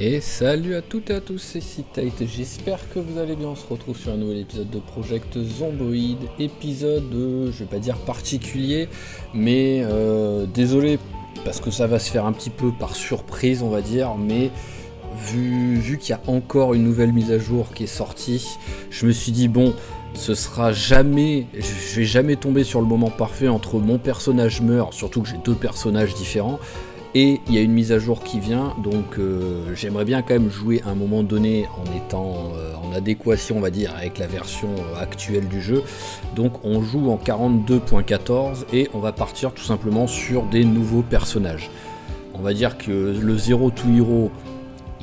Et salut à toutes et à tous, c'est C-Tate, j'espère que vous allez bien, on se retrouve sur un nouvel épisode de Project Zomboid, épisode, je vais pas dire particulier, mais désolé, parce que ça va se faire un petit peu par surprise on va dire, mais vu qu'il y a encore une nouvelle mise à jour qui est sortie, je me suis dit bon, je vais jamais tomber sur le moment parfait entre mon personnage meurt, surtout que j'ai deux personnages différents, et il y a une mise à jour qui vient, donc j'aimerais bien quand même jouer à un moment donné en étant en adéquation on va dire avec la version actuelle du jeu. Donc on joue en 42.14 et on va partir tout simplement sur des nouveaux personnages. On va dire que le Zero to Hero,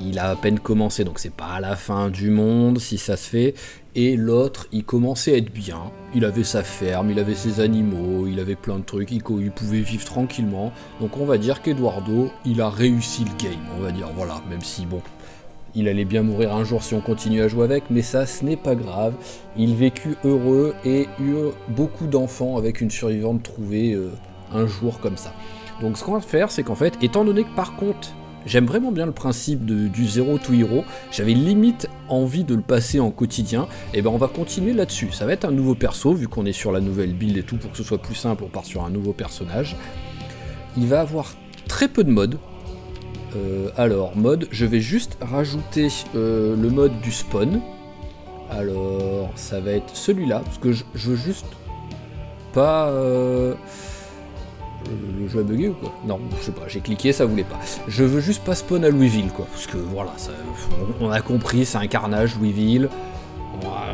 il a à peine commencé, donc c'est pas la fin du monde si ça se fait. Et l'autre, il commençait à être bien. Il avait sa ferme, il avait ses animaux, il avait plein de trucs, il pouvait vivre tranquillement. Donc on va dire qu'Eduardo, il a réussi le game, on va dire, voilà. Même si, bon, il allait bien mourir un jour si on continue à jouer avec, mais ça, ce n'est pas grave. Il vécut heureux et eut beaucoup d'enfants avec une survivante trouvée un jour comme ça. Donc ce qu'on va faire, c'est qu'en fait, étant donné que par contre, j'aime vraiment bien le principe du Zero to Hero, j'avais limite envie de le passer en quotidien, et ben on va continuer là-dessus. Ça va être un nouveau perso, vu qu'on est sur la nouvelle build et tout, pour que ce soit plus simple, on part sur un nouveau personnage. Il va avoir très peu de modes. Alors, mode, je vais juste rajouter le mode du spawn. Alors, ça va être celui-là, parce que je veux juste pas... Le jeu a bugué ou quoi? Non, je sais pas, j'ai cliqué, ça voulait pas. Je veux juste pas spawn à Louisville, quoi, parce que voilà, on a compris, c'est un carnage, Louisville.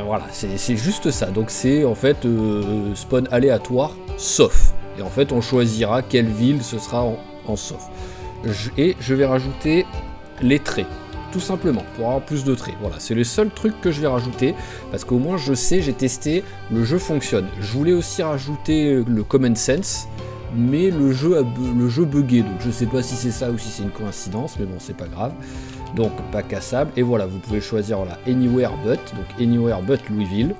Voilà, c'est juste ça. Donc c'est en fait spawn aléatoire, sauf. Et en fait, on choisira quelle ville ce sera en sauf. Et je vais rajouter les traits, tout simplement, pour avoir plus de traits. Voilà, c'est le seul truc que je vais rajouter, parce qu'au moins je sais, j'ai testé, le jeu fonctionne. Je voulais aussi rajouter le common sense, mais le jeu bugué, donc je sais pas si c'est ça ou si c'est une coïncidence, mais bon, c'est pas grave. Donc pas cassable, et voilà, vous pouvez choisir voilà, Anywhere But, donc Anywhere But Louisville.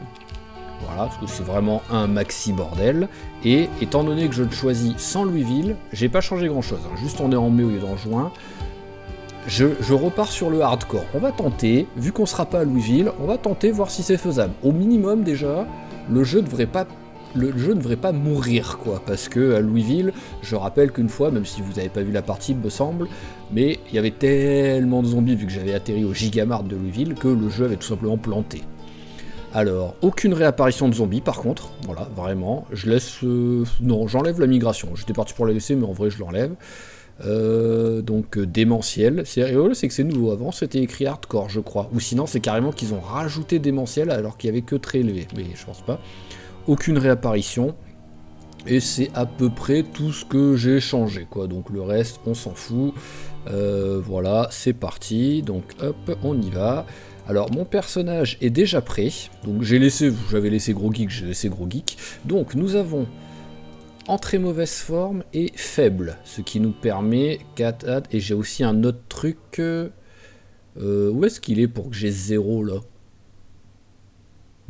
Voilà, parce que c'est vraiment un maxi bordel. Et étant donné que je le choisis sans Louisville, j'ai pas changé grand chose, hein, juste on est en mai au lieu d'en juin. Je repars sur le hardcore. On va tenter, vu qu'on sera pas à Louisville, on va tenter voir si c'est faisable. Au minimum déjà, le jeu ne devrait pas mourir, quoi, parce que à Louisville, je rappelle qu'une fois, même si vous n'avez pas vu la partie, il me semble, mais il y avait tellement de zombies, vu que j'avais atterri au Gigamart de Louisville, que le jeu avait tout simplement planté. Alors, aucune réapparition de zombies, par contre, voilà, vraiment, je laisse... non, j'enlève la migration, j'étais parti pour la laisser, mais en vrai, je l'enlève. Donc démentiel, c'est rigolo, c'est que c'est nouveau, avant c'était écrit hardcore je crois, ou sinon c'est carrément qu'ils ont rajouté démentiel alors qu'il y avait que très élevé, mais je pense pas. Aucune réapparition, et c'est à peu près tout ce que j'ai changé, quoi, donc le reste on s'en fout. Voilà, c'est parti, donc hop, on y va. Alors mon personnage est déjà prêt, donc j'avais laissé Gros Geek, j'ai laissé Gros Geek, donc nous avons en très mauvaise forme et faible, ce qui nous permet 4 et j'ai aussi un autre truc, où est-ce qu'il est pour que j'ai 0 là?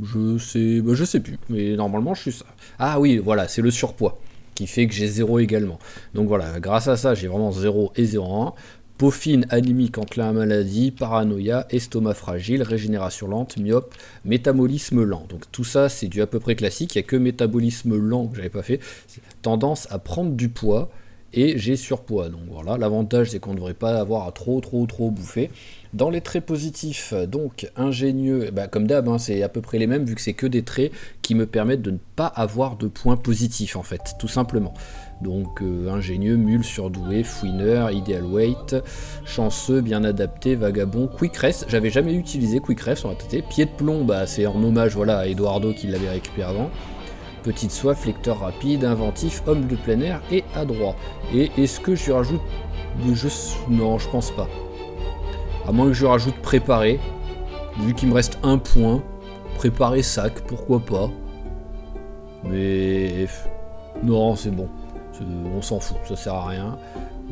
Je sais plus, mais normalement je suis ça. Ah oui, voilà, c'est le surpoids qui fait que j'ai 0 également. Donc voilà, grâce à ça, j'ai vraiment 0 et 0,1. Peau fine, anémique, enclin à maladie, paranoïa, estomac fragile, régénération lente, myope, métabolisme lent. Donc tout ça, c'est du à peu près classique. Il n'y a que métabolisme lent que j'avais pas fait. Tendance à prendre du poids et j'ai surpoids. Donc voilà, l'avantage c'est qu'on ne devrait pas avoir à trop bouffer. Dans les traits positifs, donc ingénieux, comme d'hab, hein, c'est à peu près les mêmes vu que c'est que des traits qui me permettent de ne pas avoir de points positifs en fait, tout simplement. Donc ingénieux, mule, surdoué, fouineur, ideal weight, chanceux, bien adapté, vagabond, quick rest. J'avais jamais utilisé quick rest, on va tâter. Pied de plomb, c'est en hommage voilà, à Eduardo qui l'avait récupéré avant. Petite soif, lecteur rapide, inventif, homme de plein air et adroit. Et est-ce que je rajoute... Non, je pense pas. À moins que je rajoute préparé, vu qu'il me reste un point, préparer sac, pourquoi pas. Mais... non, c'est bon. On s'en fout, ça sert à rien.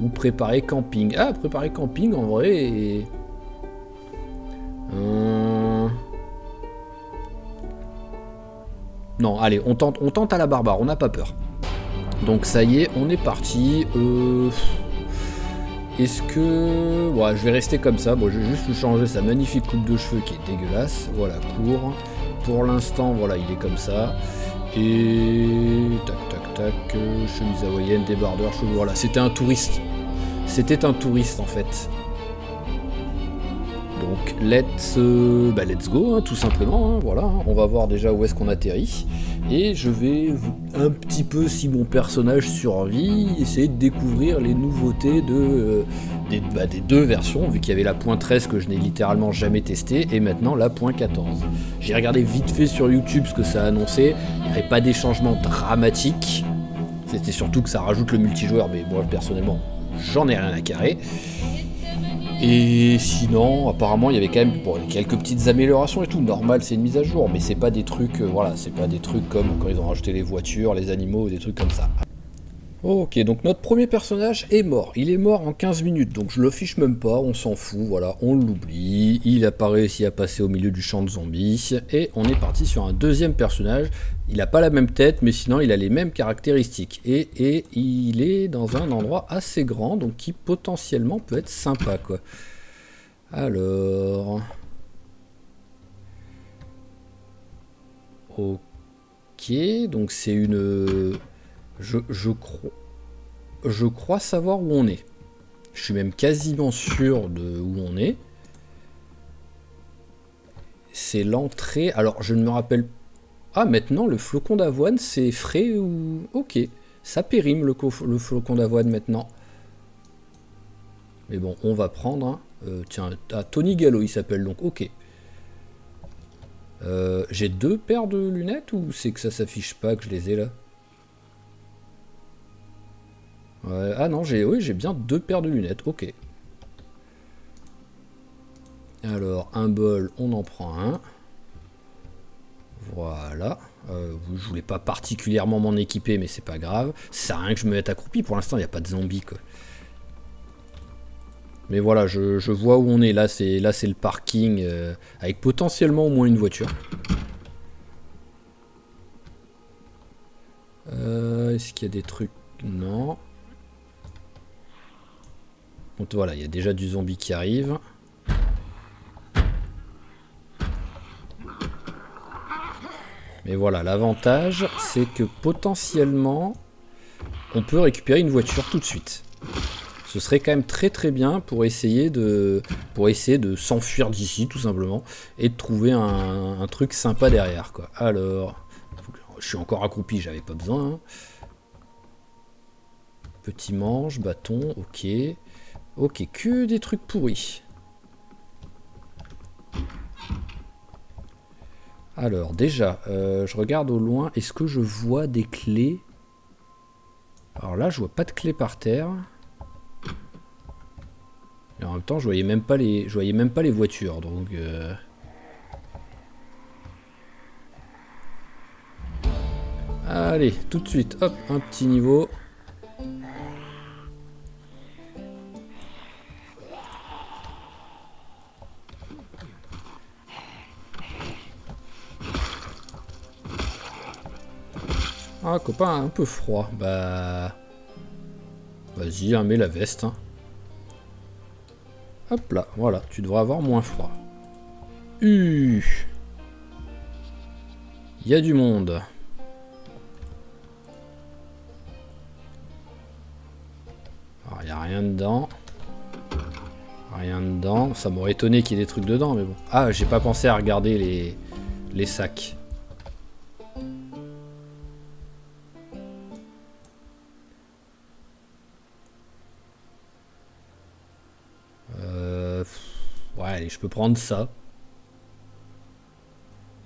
Ou préparer camping. Ah, préparer camping en vrai. Non, allez, on tente à la barbare, on n'a pas peur. Donc ça y est, on est parti. Est-ce que... Ouais, je vais rester comme ça. Bon, je vais juste lui changer sa magnifique coupe de cheveux qui est dégueulasse. Voilà, court. Pour l'instant, voilà, il est comme ça. Et... Tac, tac, tac. Chemise hawaïenne, débardeur, cheveux. Voilà, c'était un touriste. C'était un touriste, en fait. Donc, let's go, hein, tout simplement. Hein, voilà, hein. On va voir déjà où est-ce qu'on atterrit. Et je vais, un petit peu, si mon personnage survit, essayer de découvrir les nouveautés des deux versions, vu qu'il y avait la .13 que je n'ai littéralement jamais testé, et maintenant la .14. J'ai regardé vite fait sur YouTube ce que ça annonçait. Il n'y avait pas des changements dramatiques. C'était surtout que ça rajoute le multijoueur, mais moi, personnellement, j'en ai rien à carrer. Et sinon, apparemment, il y avait quand même quelques petites améliorations et tout. Normal, c'est une mise à jour, mais c'est pas des trucs, voilà, c'est pas des trucs comme quand ils ont rajouté les voitures, les animaux, des trucs comme ça. Ok, donc notre premier personnage est mort. Il est mort en 15 minutes, donc je le fiche même pas, on s'en fout, voilà, on l'oublie. Il a pas réussi à passer au milieu du champ de zombies. Et on est parti sur un deuxième personnage. Il a pas la même tête, mais sinon il a les mêmes caractéristiques. Et il est dans un endroit assez grand, donc qui potentiellement peut être sympa, quoi. Alors... Ok, donc c'est une... Je crois savoir où on est. Je suis même quasiment sûr de où on est. C'est l'entrée. Alors, je ne me rappelle... Ah, maintenant, le flocon d'avoine, c'est frais ou... Ok, ça périme le flocon d'avoine maintenant. Mais bon, on va prendre... Hein. Tiens, Tony Gallo, il s'appelle donc. Ok. J'ai 2 paires de lunettes ou c'est que ça s'affiche pas que je les ai là? Ouais, ah non, j'ai bien 2 paires de lunettes, ok. Alors, un bol, on en prend un. Voilà. Je voulais pas particulièrement m'en équiper, mais c'est pas grave. Ça sert à rien que je me mette accroupi, pour l'instant, il n'y a pas de zombies, quoi. Mais voilà, je vois où on est. Là, c'est le parking, avec potentiellement au moins une voiture. Est-ce qu'il y a des trucs? Non. Donc voilà, il y a déjà du zombie qui arrive. Mais voilà, l'avantage, c'est que potentiellement, on peut récupérer une voiture tout de suite. Ce serait quand même très très bien pour essayer de s'enfuir d'ici, tout simplement, et de trouver un truc sympa derrière, quoi. Alors, je suis encore accroupi, j'avais pas besoin. Hein. Petit manche, bâton, ok. Ok, que des trucs pourris. Alors, déjà, je regarde au loin. Est-ce que je vois des clés? Alors là, je vois pas de clés par terre. Et en même temps, je voyais même pas les voitures, donc... Allez, tout de suite, hop, un petit niveau. Ah, copain, un peu froid. Bah... Vas-y, hein, mets la veste. Hein. Hop là, voilà, tu devrais avoir moins froid. Il y a du monde. Alors, il n'y a rien dedans. Rien dedans. Ça m'aurait étonné qu'il y ait des trucs dedans, mais bon. Ah, j'ai pas pensé à regarder les sacs. Ouais, allez, je peux prendre ça.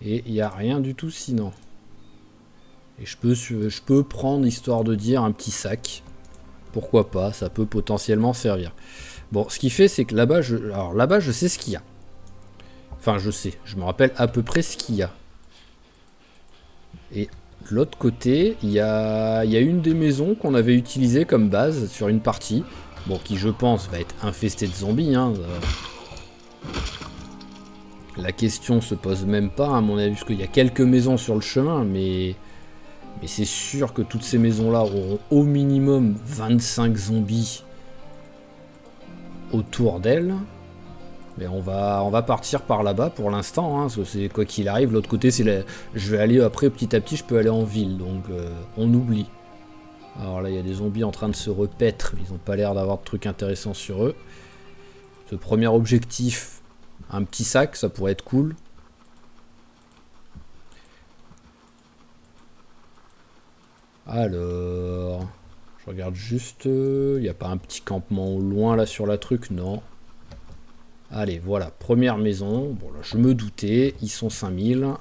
Et il n'y a rien du tout sinon. Et je peux prendre, histoire de dire, un petit sac. Pourquoi pas, ça peut potentiellement servir. Bon, ce qui fait, c'est que là-bas, je sais ce qu'il y a. Enfin, je me rappelle à peu près ce qu'il y a. Et de l'autre côté, il y a une des maisons qu'on avait utilisées comme base sur une partie. Bon, qui, je pense, va être infestée de zombies, hein. La question se pose même pas, à mon avis, parce qu'il y a quelques maisons sur le chemin, mais c'est sûr que toutes ces maisons-là auront au minimum 25 zombies. autour d'elle. Mais on va partir par là-bas pour l'instant, hein, parce que c'est quoi qu'il arrive. L'autre côté, c'est je vais aller après petit à petit, je peux aller en ville, donc on oublie. Alors là, il y a des zombies en train de se repaître, mais ils n'ont pas l'air d'avoir de trucs intéressants sur eux. Ce premier objectif, un petit sac, ça pourrait être cool. Alors, je regarde juste, il n'y a pas un petit campement au loin là sur la truc, non. Allez, voilà, première maison. Bon là, je me doutais, ils sont 5000.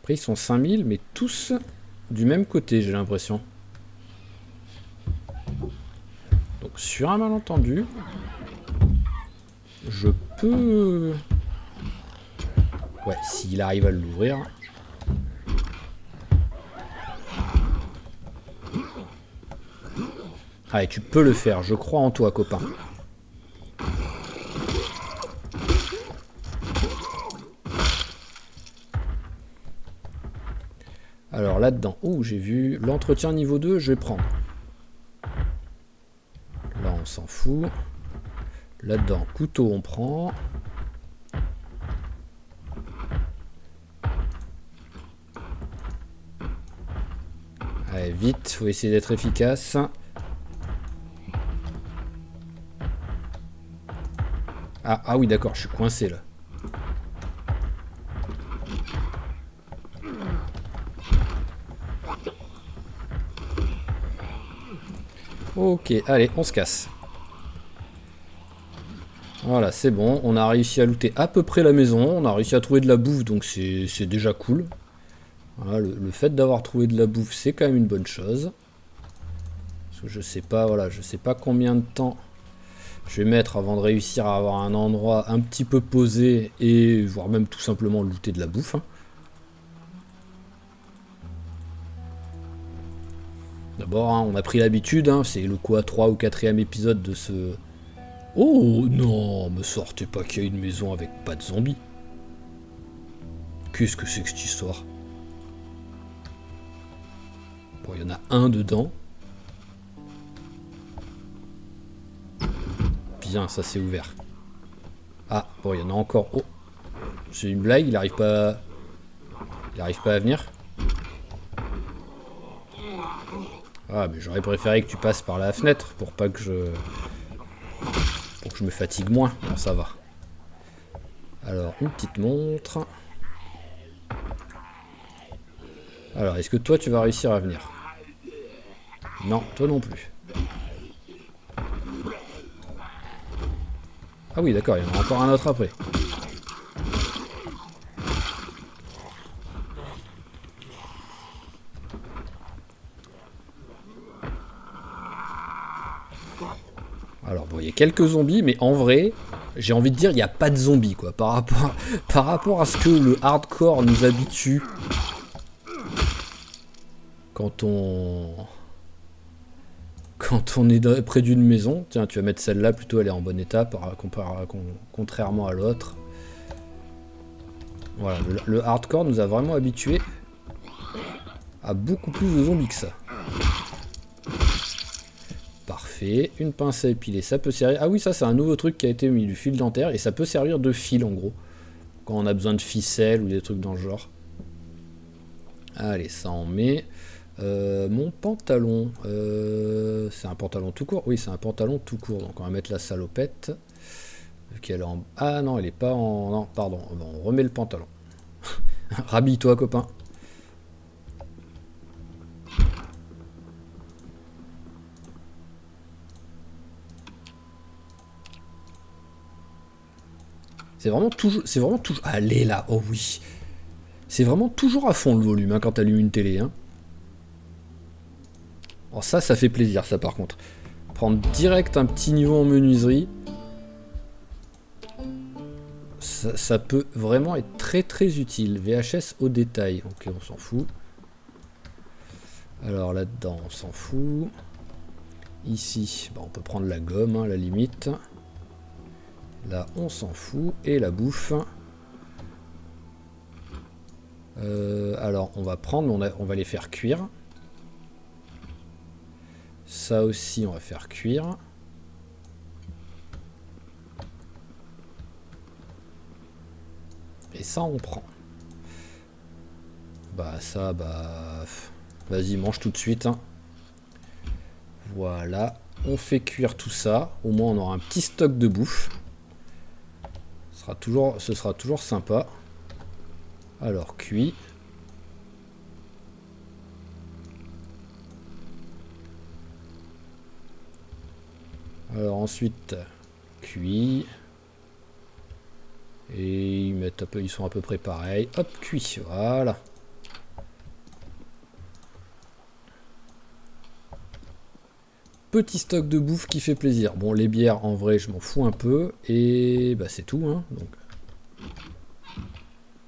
Après, ils sont 5000, mais tous du même côté, j'ai l'impression. Donc, sur un malentendu, je peux... Ouais, s'il arrive à l'ouvrir... Allez, tu peux le faire, je crois en toi, copain. Alors là-dedans, oh, j'ai vu l'entretien niveau 2, je vais prendre. Là, on s'en fout. Là-dedans, couteau, on prend. Allez, vite, faut essayer d'être efficace. Ah oui, d'accord, je suis coincé là. Ok, allez, on se casse. Voilà, c'est bon, on a réussi à looter à peu près la maison, on a réussi à trouver de la bouffe, donc c'est déjà cool. Voilà, le fait d'avoir trouvé de la bouffe, c'est quand même une bonne chose. Parce que je sais pas, voilà, je sais pas combien de temps je vais mettre avant de réussir à avoir un endroit un petit peu posé et voire même tout simplement looter de la bouffe. Hein. D'abord, hein, on a pris l'habitude, hein, c'est le quoi, 3 ou 4e épisode de ce... Oh non, me sortez pas qu'il y a une maison avec pas de zombies. Qu'est-ce que c'est que cette histoire? Bon, il y en a un dedans. Bien, ça s'est ouvert. Ah, bon, il y en a encore. Oh, c'est une blague, il arrive pas... Il arrive pas à venir. Ah, mais j'aurais préféré que tu passes par la fenêtre pour pas que je... Pour que je me fatigue moins. Bon, ça va. Alors, une petite montre. Alors, est-ce que toi, tu vas réussir à venir? Non, toi non plus. Ah oui, d'accord, il y en a encore un autre après. Alors bon, il y a quelques zombies, mais en vrai, j'ai envie de dire, il n'y a pas de zombies, quoi. Par rapport à ce que le hardcore nous habitue quand on est près d'une maison. Tiens, tu vas mettre celle-là, plutôt elle est en bon état, contrairement à l'autre. Voilà, le hardcore nous a vraiment habitués à beaucoup plus de zombies que ça. Parfait, une pince à épiler, ça peut servir... Ah oui, ça c'est un nouveau truc qui a été mis, du fil dentaire, et ça peut servir de fil en gros. Quand on a besoin de ficelle ou des trucs dans le genre. Allez, ça en met... mon pantalon, c'est un pantalon tout court? Oui, c'est un pantalon tout court, donc on va mettre la salopette. Vu qu'elle est en... Ah non, elle est pas en... Non, pardon, bon, on remet le pantalon. Rhabille-toi, copain. C'est vraiment toujours... Allez là, oh oui. C'est vraiment toujours à fond le volume hein, quand tu allumes une télé. Hein. Alors ça fait plaisir, ça par contre. Prendre direct un petit niveau en menuiserie. Ça peut vraiment être très très utile. VHS au détail. Ok, on s'en fout. Alors là-dedans, on s'en fout. Ici, bah, on peut prendre la gomme, hein, à la limite. Là, on s'en fout. Et la bouffe. Alors, on va prendre, on va les faire cuire. Ça aussi, on va faire cuire. Et ça, on prend. Bah ça, bah... Vas-y, mange tout de suite. Hein. Voilà. On fait cuire tout ça. Au moins, on aura un petit stock de bouffe. Ce sera toujours sympa. Alors, cuit. Alors ensuite, cuit. Et ils sont à peu près pareils. Hop, cuit. Voilà. Petit stock de bouffe qui fait plaisir. Bon, les bières, en vrai, je m'en fous un peu. Et bah c'est tout. Hein, donc.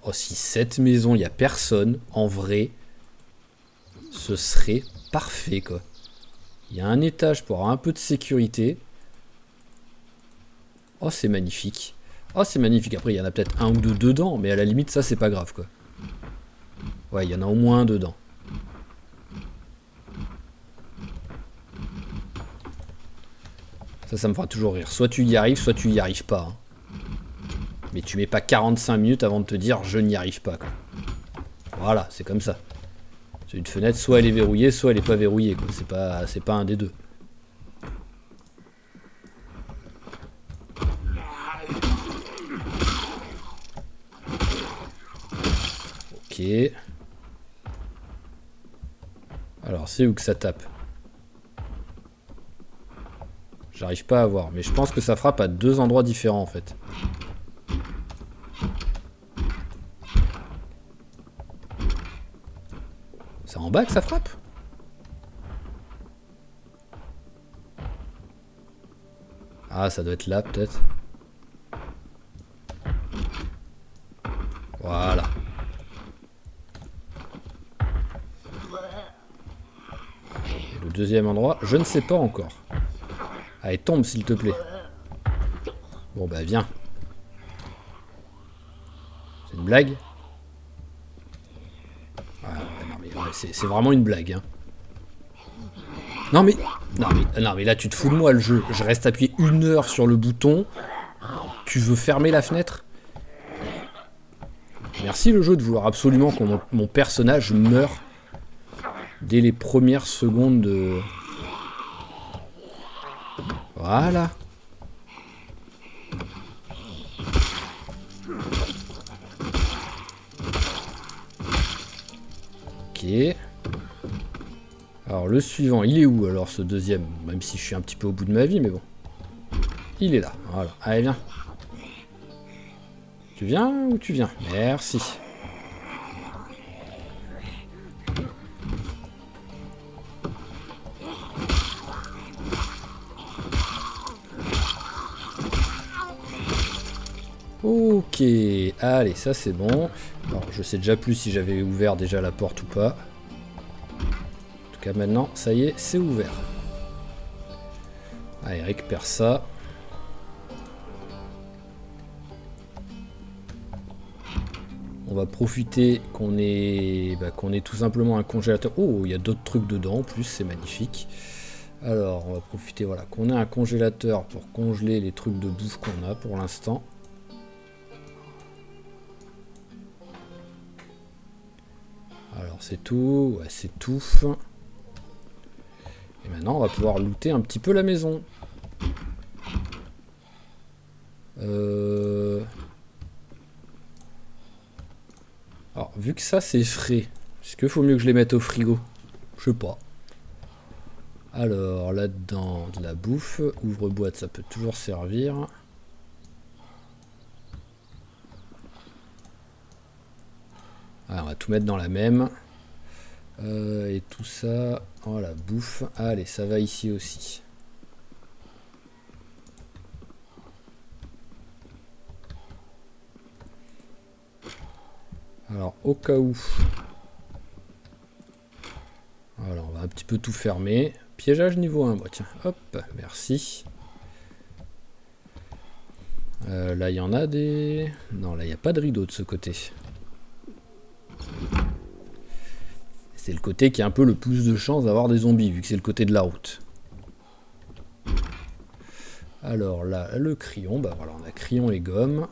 Oh, si cette maison, il n'y a personne, en vrai, ce serait parfait, quoi. Il y a un étage pour avoir un peu de sécurité. Oh, c'est magnifique. Oh, c'est magnifique. Après, il y en a peut-être un ou deux dedans, mais à la limite, ça, c'est pas grave, quoi. Ouais, il y en a au moins un dedans. Ça me fera toujours rire. Soit tu y arrives, soit tu y arrives pas. Hein. Mais tu mets pas 45 minutes avant de te dire je n'y arrive pas. Quoi. Voilà, c'est comme ça. C'est une fenêtre, soit elle est verrouillée, soit elle est pas verrouillée. C'est pas un des deux. Ok. Alors, c'est où que ça tape? J'arrive pas à voir, mais je pense que ça frappe à deux endroits différents en fait. C'est en bas que ça frappe? Ah, ça doit être là peut-être. Voilà. Et le deuxième endroit, je ne sais pas encore. Allez, tombe s'il te plaît. Bon bah viens. C'est une blague? Ah, non mais ouais, c'est vraiment une blague. Hein. Non mais là tu te fous de moi le jeu. Je reste appuyé 1 heure sur le bouton. Tu veux fermer la fenêtre? Merci le jeu de vouloir absolument que mon personnage meure dès les premières secondes de... Voilà. Ok. Alors le suivant, il est où alors ce deuxième? Même si je suis un petit peu au bout de ma vie, mais bon. Il est là, voilà. Allez, viens. Tu viens ou tu viens? Merci. Ok, allez, ça c'est bon. Alors, je sais déjà plus si j'avais ouvert déjà la porte ou pas. En tout cas, maintenant, ça y est, c'est ouvert. Allez, récupère ça. On va profiter qu'on ait tout simplement un congélateur. Oh, il y a d'autres trucs dedans en plus, c'est magnifique. Alors, on va profiter voilà, qu'on ait un congélateur pour congeler les trucs de bouffe qu'on a pour l'instant. Alors c'est tout, ouais c'est tout. Et maintenant on va pouvoir looter un petit peu la maison. Alors vu que ça c'est frais, est-ce qu'il faut mieux que je les mette au frigo? Je sais pas. Alors là-dedans de la bouffe, ouvre-boîte ça peut toujours servir. Alors, on va tout mettre dans la même. Et tout ça, voilà, bouffe. Allez, ça va ici aussi. Alors, au cas où... Voilà, on va un petit peu tout fermer. Piégeage niveau 1, bah, tiens, hop, merci. Là, il y en a des... Non, là, il n'y a pas de rideau de ce côté. C'est le côté qui a un peu le plus de chance d'avoir des zombies, vu que c'est le côté de la route. Alors là, le crayon, bah voilà, on a crayon et gomme.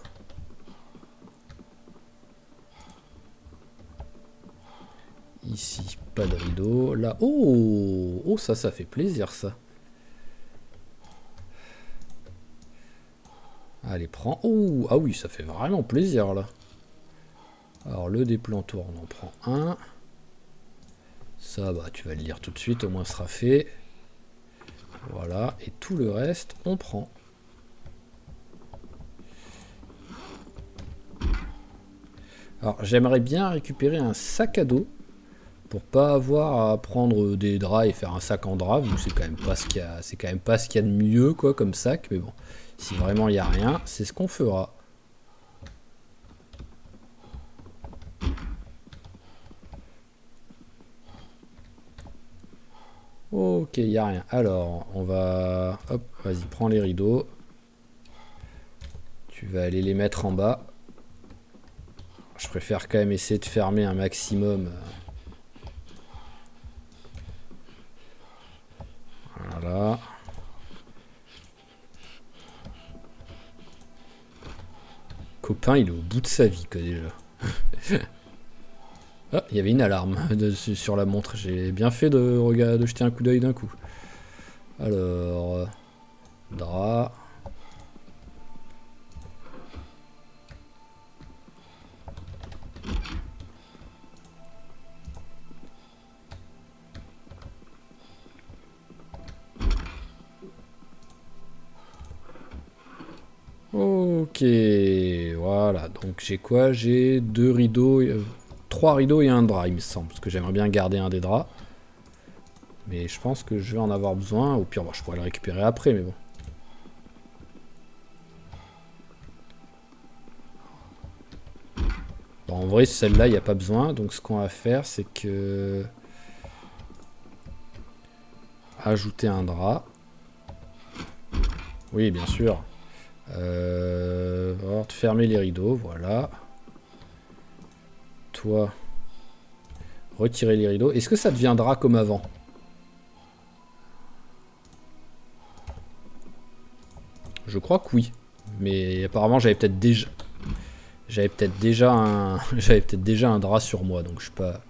Ici, pas de rideau. Là, oh, oh, ça fait plaisir, ça. Allez, prends. Oh, ah oui, ça fait vraiment plaisir, là. Alors, le déplantoir, on en prend un. Ça, bah, tu vas le lire tout de suite, au moins, ce sera fait. Voilà, et tout le reste, on prend. Alors, j'aimerais bien récupérer un sac à dos. Pour pas avoir à prendre des draps et faire un sac en drap, vu que c'est quand même pas ce qu'il y a, c'est quand même pas ce qu'il y a de mieux quoi comme sac, mais bon, si vraiment il n'y a rien, c'est ce qu'on fera. Ok, il n'y a rien. Alors, on va... Hop, vas-y, prends les rideaux. Tu vas aller les mettre en bas. Je préfère quand même essayer de fermer un maximum. Voilà. Copain, il est au bout de sa vie, quoi, déjà. Ah, il y avait une alarme sur la montre. J'ai bien fait de jeter un coup d'œil d'un coup. Alors... drap... Ok, voilà, donc j'ai quoi? J'ai 2 rideaux, 3 rideaux et un drap, il me semble, parce que j'aimerais bien garder un des draps. Mais je pense que je vais en avoir besoin, au pire, bah, je pourrais le récupérer après, mais bon. Bon, en vrai, celle-là, il n'y a pas besoin, donc ce qu'on va faire, c'est que... ajouter un drap. Oui, bien sûr. On va fermer les rideaux, voilà. Toi, retirer les rideaux. Est-ce que ça deviendra comme avant? Je crois que oui. Mais apparemment, j'avais peut-être déjà... J'avais peut-être déjà un drap sur moi, donc je suis pas...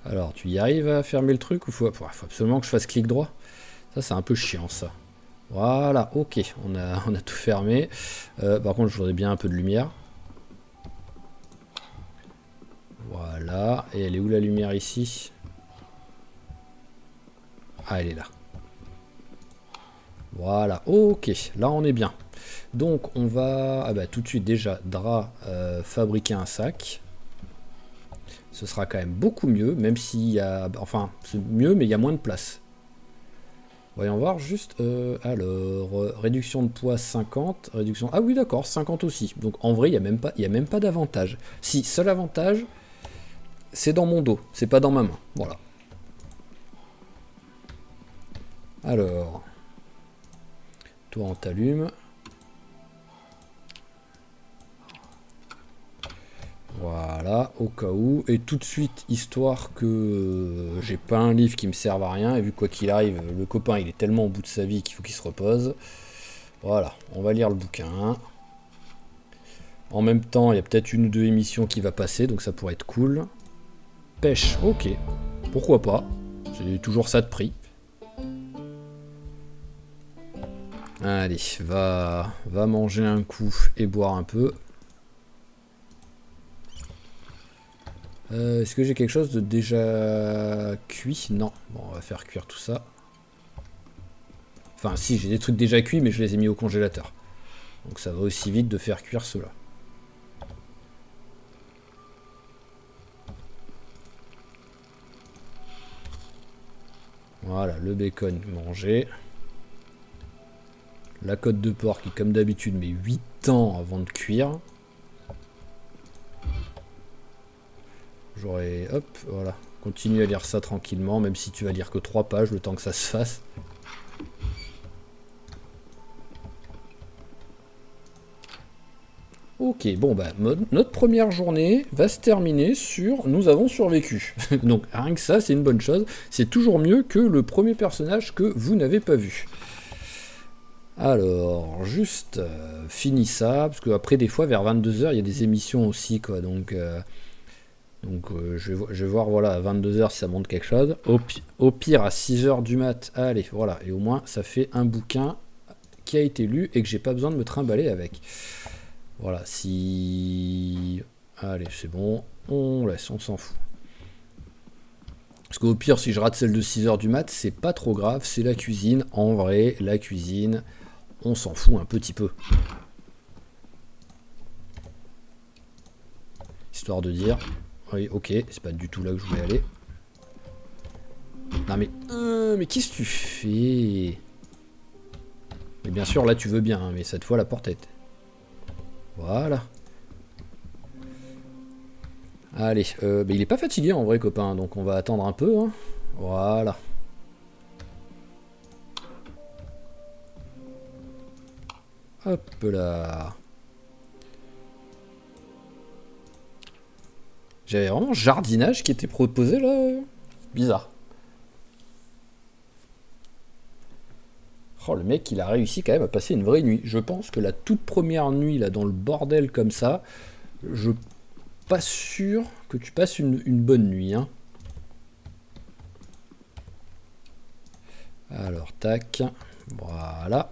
Alors, tu y arrives à fermer le truc ou faut absolument que je fasse clic droit? Ça, c'est un peu chiant, ça. Voilà, ok, on a tout fermé. Par contre, je voudrais bien un peu de lumière. Voilà, et elle est où la lumière ici? Ah, elle est là. Voilà, ok, là on est bien. Donc on va, ah bah, tout de suite déjà, drap, fabriquer un sac. Ce sera quand même beaucoup mieux, même s'il y a... Enfin, c'est mieux, mais il y a moins de place. Voyons voir juste... alors, réduction de poids 50, réduction... Ah oui, d'accord, 50 aussi. Donc en vrai, il n'y a même pas d'avantage. Si, seul avantage, c'est dans mon dos, c'est pas dans ma main. Voilà. Alors... Toi, on t'allume. Voilà, au cas où. Et tout de suite, histoire que j'ai pas un livre qui me serve à rien. Et vu quoi qu'il arrive, le copain, il est tellement au bout de sa vie qu'il faut qu'il se repose. Voilà, on va lire le bouquin. En même temps, il y a peut-être une ou deux émissions qui va passer, donc ça pourrait être cool. Pêche, ok. Pourquoi pas. C'est toujours ça de prix. Allez, va manger un coup et boire un peu. Est-ce que j'ai quelque chose de déjà cuit? Non. Bon, on va faire cuire tout ça. Enfin, si, j'ai des trucs déjà cuits, mais je les ai mis au congélateur. Donc ça va aussi vite de faire cuire cela. Voilà, le bacon mangé. La côte de porc qui, comme d'habitude, met 8 ans avant de cuire. J'aurais... Hop, voilà. Continue à lire ça tranquillement, même si tu vas lire que 3 pages, le temps que ça se fasse. Ok, bon bah, notre première journée va se terminer sur « Nous avons survécu ». Donc rien que ça, c'est une bonne chose. C'est toujours mieux que le premier personnage que vous n'avez pas vu. Alors, juste fini ça, parce que après des fois vers 22h il y a des émissions aussi quoi, donc je vais voir voilà à 22h si ça monte quelque chose. Au pire à 6h du mat, allez voilà, et au moins ça fait un bouquin qui a été lu et que j'ai pas besoin de me trimballer avec. Voilà, si... Allez, c'est bon, on laisse, on s'en fout. Parce qu'au pire, si je rate celle de 6h du mat, c'est pas trop grave, c'est la cuisine. En vrai, la cuisine, on s'en fout un petit peu. Histoire de dire, oui, ok, c'est pas du tout là que je voulais aller. Non mais qu'est-ce que tu fais? Mais bien sûr, là tu veux bien, hein, mais cette fois la porte est... Voilà. Allez, bah, il est pas fatigué en vrai copain, donc on va attendre un peu. Hein. Voilà. Hop là. J'avais vraiment jardinage qui était proposé là. Bizarre. Oh, le mec il a réussi quand même à passer une vraie nuit. Je pense que la toute première nuit là dans le bordel comme ça, je suis pas sûr que tu passes une bonne nuit. Hein. Alors tac. Voilà.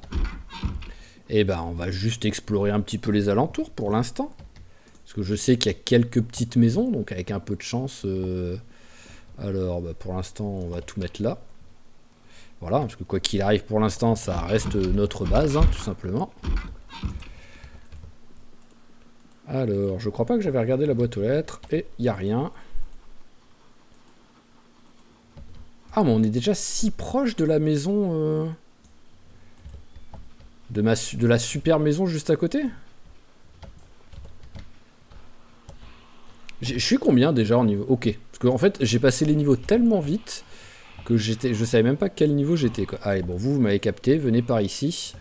Et ben on va juste explorer un petit peu les alentours pour l'instant. Parce que je sais qu'il y a quelques petites maisons, donc avec un peu de chance... Alors bah, pour l'instant on va tout mettre là. Voilà, parce que quoi qu'il arrive pour l'instant ça reste notre base, hein, tout simplement. Alors, je crois pas que j'avais regardé la boîte aux lettres, et il n'y a rien. Ah mais on est déjà si proche de la maison... de la super maison juste à côté. Je suis combien déjà en niveau? Ok, parce qu'en fait j'ai passé les niveaux tellement vite que je savais même pas quel niveau j'étais quoi. Allez bon, vous m'avez capté, venez par ici.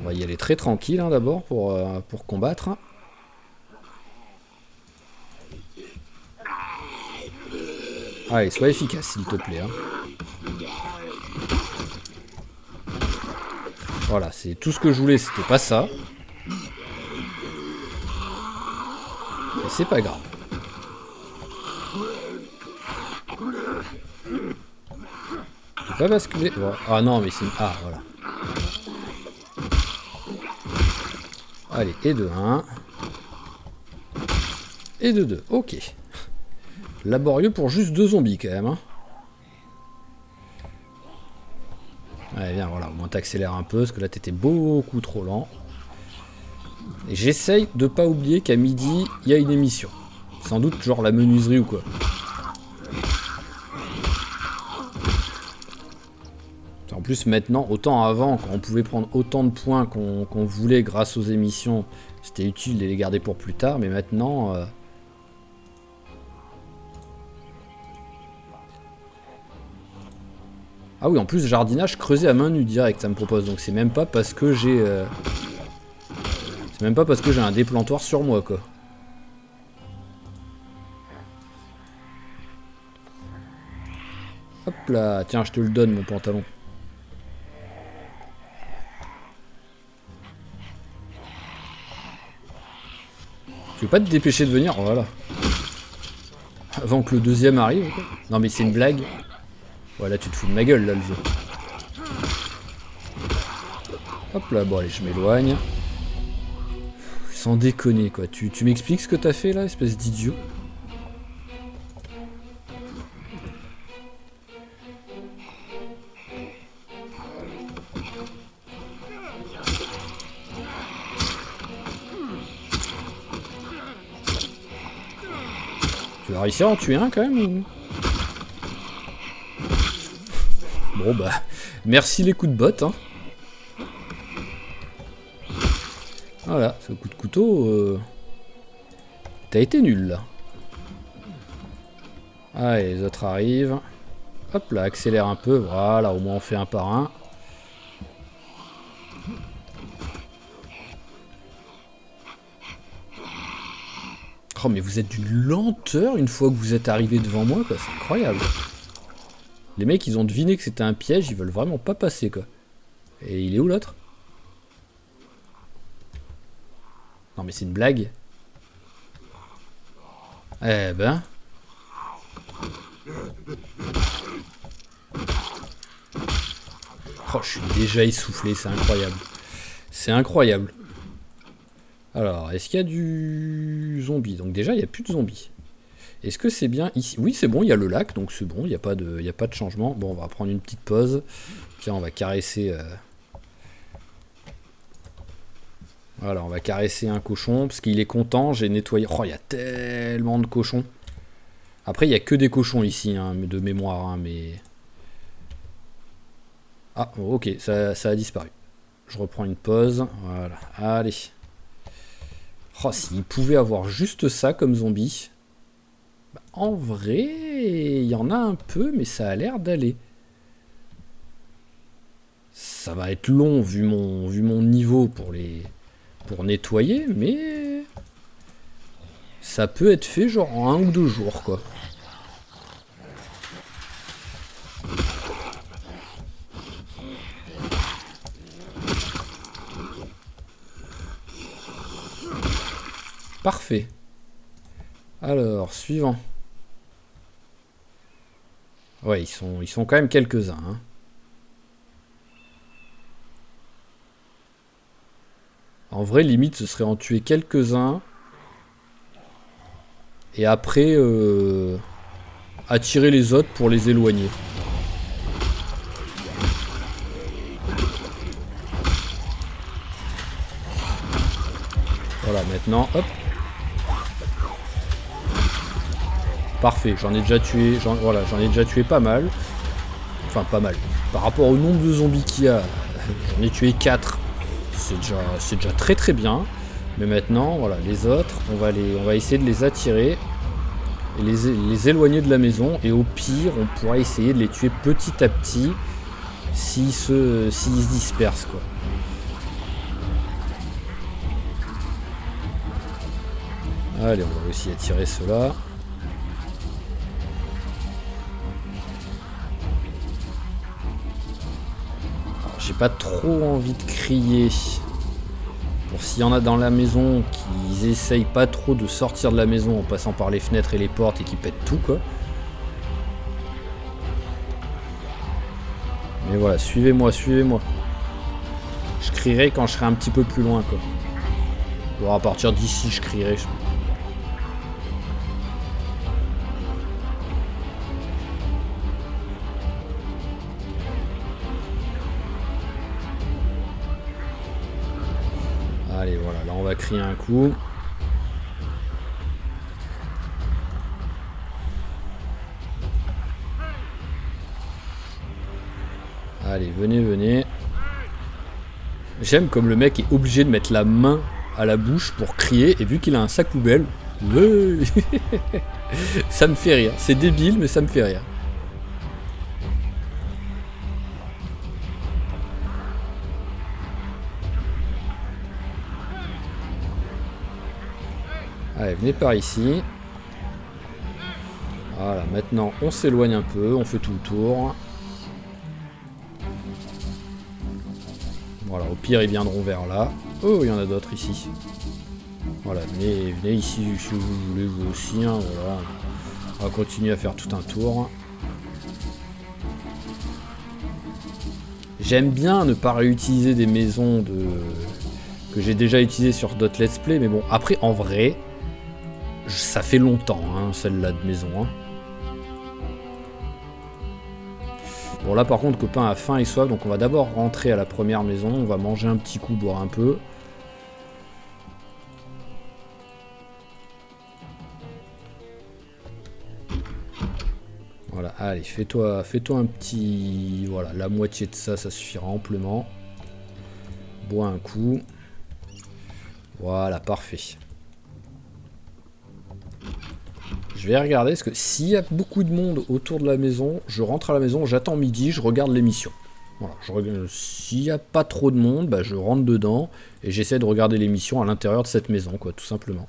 On va y aller très tranquille hein, d'abord pour combattre. Hein. Allez, sois efficace s'il te plaît. Hein. Voilà, c'est tout ce que je voulais, c'était pas ça. Mais c'est pas grave. Faut pas basculer. Ah non, mais c'est... Ah, voilà. Allez, et de 1. Et de 2. Ok. Laborieux pour juste 2 zombies, quand même. Hein. Allez, viens, voilà. Au moins, t'accélères un peu, parce que là, t'étais beaucoup trop lent. Et j'essaye de pas oublier qu'à midi, il y a une émission. Sans doute, genre la menuiserie ou quoi. En plus maintenant, autant avant, quand on pouvait prendre autant de points qu'on voulait grâce aux émissions, c'était utile de les garder pour plus tard, mais maintenant... Ah oui, en plus jardinage creusé à main nue direct, ça me propose, donc c'est même pas parce que j'ai... C'est même pas parce que j'ai un déplantoir sur moi, quoi. Hop là, tiens, je te le donne, mon pantalon. Tu veux pas te dépêcher de venir? Voilà. Avant que le deuxième arrive, quoi. Non mais c'est une blague. Voilà, tu te fous de ma gueule, là, le jeu. Hop là, bon allez, je m'éloigne. Sans déconner, quoi. Tu m'expliques ce que t'as fait, là, espèce d'idiot? Tu vas réussir à en tuer un, quand même ou... Bon, bah... Merci les coups de botte, hein. Voilà, ce coup de couteau... T'as été nul, là. Allez, les autres arrivent. Hop là, accélère un peu. Voilà, au moins on fait un par un. Oh, mais vous êtes d'une lenteur une fois que vous êtes arrivé devant moi, quoi. C'est incroyable. Les mecs, ils ont deviné que c'était un piège, ils veulent vraiment pas passer, quoi. Et il est où l'autre? Non, mais c'est une blague. Eh ben... Oh, je suis déjà essoufflé, c'est incroyable. C'est incroyable. Alors, est-ce qu'il y a du zombie? Donc déjà, il n'y a plus de zombies. Est-ce que c'est bien ici? Oui, c'est bon, il y a le lac, donc c'est bon, il n'y a pas de changement. Bon, on va prendre une petite pause. Tiens, on va caresser... Voilà, on va caresser un cochon, parce qu'il est content, j'ai nettoyé... Oh, il y a tellement de cochons. Après, il n'y a que des cochons ici, hein, de mémoire, hein, mais... Ah, ok, ça a disparu. Je reprends une pause, voilà, allez. Oh, s'il pouvait avoir juste ça comme zombie... Bah, en vrai, il y en a un peu, mais ça a l'air d'aller. Ça va être long vu mon niveau pour nettoyer, mais ça peut être fait genre en 1 ou 2 jours, quoi. Parfait. Alors, suivant. Ouais, ils sont quand même quelques-uns, hein. En vrai, limite, ce serait en tuer quelques-uns. Et après, attirer les autres pour les éloigner. Voilà, maintenant, hop. Parfait, j'en ai déjà tué, j'en ai déjà tué pas mal. Enfin, pas mal. Par rapport au nombre de zombies qu'il y a, j'en ai tué 4. C'est déjà très très bien. Mais maintenant, voilà, les autres, on va essayer de les attirer et les éloigner de la maison. Et au pire, on pourra essayer de les tuer petit à petit s'ils se dispersent, quoi. Allez, on va aussi attirer ceux-là. J'ai pas trop envie de crier. Pour s'il y en a dans la maison qui essayent pas trop de sortir de la maison en passant par les fenêtres et les portes et qui pètent tout, quoi. Mais voilà, suivez-moi, suivez-moi. Je crierai quand je serai un petit peu plus loin, quoi. Bon, à partir d'ici, je crierai. Allez, voilà, là on va crier un coup. Allez, venez, venez. J'aime comme le mec est obligé de mettre la main à la bouche pour crier, et vu qu'il a un sac poubelle, ouais. Ça me fait rire. C'est débile, mais ça me fait rire. Allez, venez par ici. Voilà, maintenant on s'éloigne un peu, on fait tout le tour. Voilà, au pire ils viendront vers là. Oh, il y en a d'autres ici. Voilà, venez ici si vous voulez, vous aussi, hein, voilà. On va continuer à faire tout un tour. J'aime bien ne pas réutiliser des maisons que j'ai déjà utilisées sur d'autres let's play, mais bon, après en vrai, ça fait longtemps, hein, celle-là de maison. Hein. Bon là par contre, copain a faim et soif, donc on va d'abord rentrer à la première maison, on va manger un petit coup, boire un peu. Voilà, allez, fais-toi un petit... Voilà, la moitié de ça, ça suffira amplement. Bois un coup. Voilà, parfait. Je vais regarder, parce que s'il y a beaucoup de monde autour de la maison, je rentre à la maison, j'attends midi, je regarde l'émission. Voilà, s'il n'y a pas trop de monde, bah, je rentre dedans et j'essaie de regarder l'émission à l'intérieur de cette maison, quoi, tout simplement.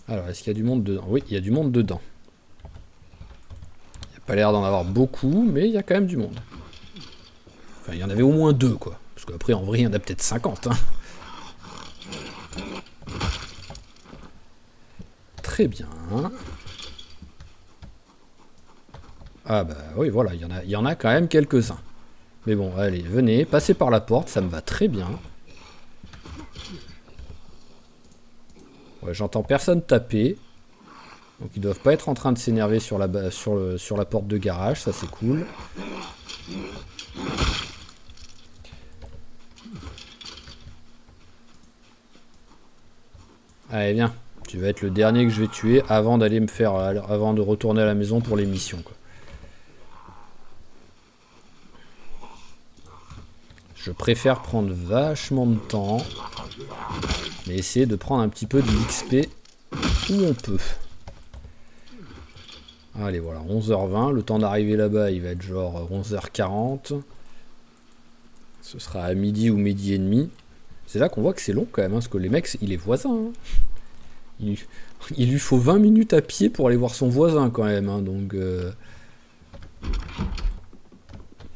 Alors, est-ce qu'il y a du monde dedans? Oui, il y a du monde dedans. Il n'y a pas l'air d'en avoir beaucoup, mais il y a quand même du monde. Enfin, il y en avait au moins 2, quoi. Parce qu'après, en vrai, il y en a peut-être 50. Hein. Très bien. Ah bah oui, voilà, il y en a quand même quelques-uns. Mais bon, allez, venez, passez par la porte, ça me va très bien. Ouais, j'entends personne taper. Donc ils doivent pas être en train de s'énerver sur la porte de garage, ça c'est cool. Allez, viens. Tu vas être le dernier que je vais tuer avant d'aller me faire. Avant de retourner à la maison pour les missions, quoi. Je préfère prendre vachement de temps. Mais essayer de prendre un petit peu de l'XP où on peut. Allez, voilà, 11h20. Le temps d'arriver là-bas, il va être genre 11h40. Ce sera à midi ou midi et demi. C'est là qu'on voit que c'est long quand même, hein, parce que les mecs, il est voisin. Hein. Il lui faut 20 minutes à pied pour aller voir son voisin quand même. Hein, donc,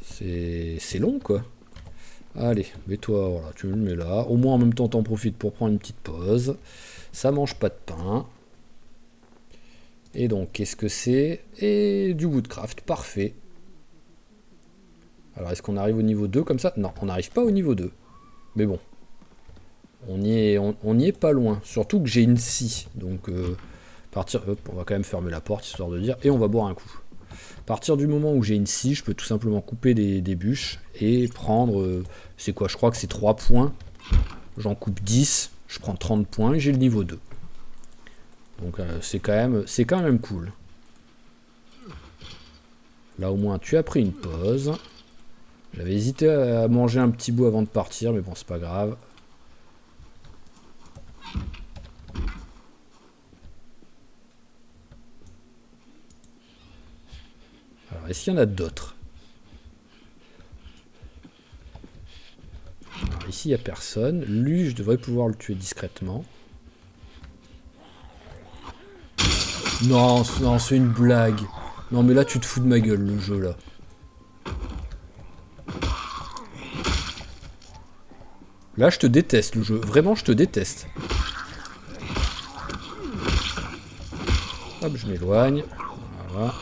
c'est long, quoi. Allez, mets-toi, voilà, tu me le mets là. Au moins, en même temps, t'en profites pour prendre une petite pause. Ça mange pas de pain. Et donc, qu'est-ce que c'est? Et du woodcraft, parfait. Alors, est-ce qu'on arrive au niveau 2 comme ça? Non, on n'arrive pas au niveau 2. Mais bon, on y est pas loin. Surtout que j'ai une scie. Donc, partir, hop, on va quand même fermer la porte, histoire de dire. Et on va boire un coup. À partir du moment où j'ai une scie, je peux tout simplement couper des bûches et prendre... c'est quoi? Je crois que c'est 3 points. J'en coupe 10, je prends 30 points et j'ai le niveau 2. Donc c'est quand même cool. Là au moins tu as pris une pause. J'avais hésité à manger un petit bout avant de partir, mais bon c'est pas grave. Alors est-ce qu'il y en a d'autres? Ici il n'y a personne. Lui je devrais pouvoir le tuer discrètement. Non, non c'est une blague. Non mais là tu te fous de ma gueule le jeu là. Là je te déteste le jeu. Vraiment je te déteste. Hop je m'éloigne. Voilà.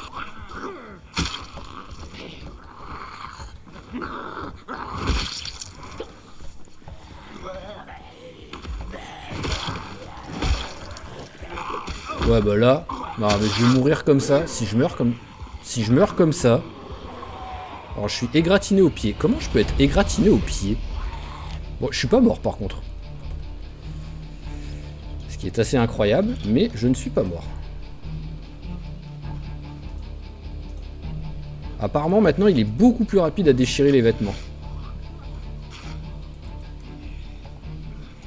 Ouais bah là, non mais je vais mourir comme ça, si je meurs comme ça. Alors je suis égratigné au pied. Comment je peux être égratigné au pied? Bon, je suis pas mort par contre. Ce qui est assez incroyable, mais je ne suis pas mort. Apparemment maintenant il est beaucoup plus rapide à déchirer les vêtements.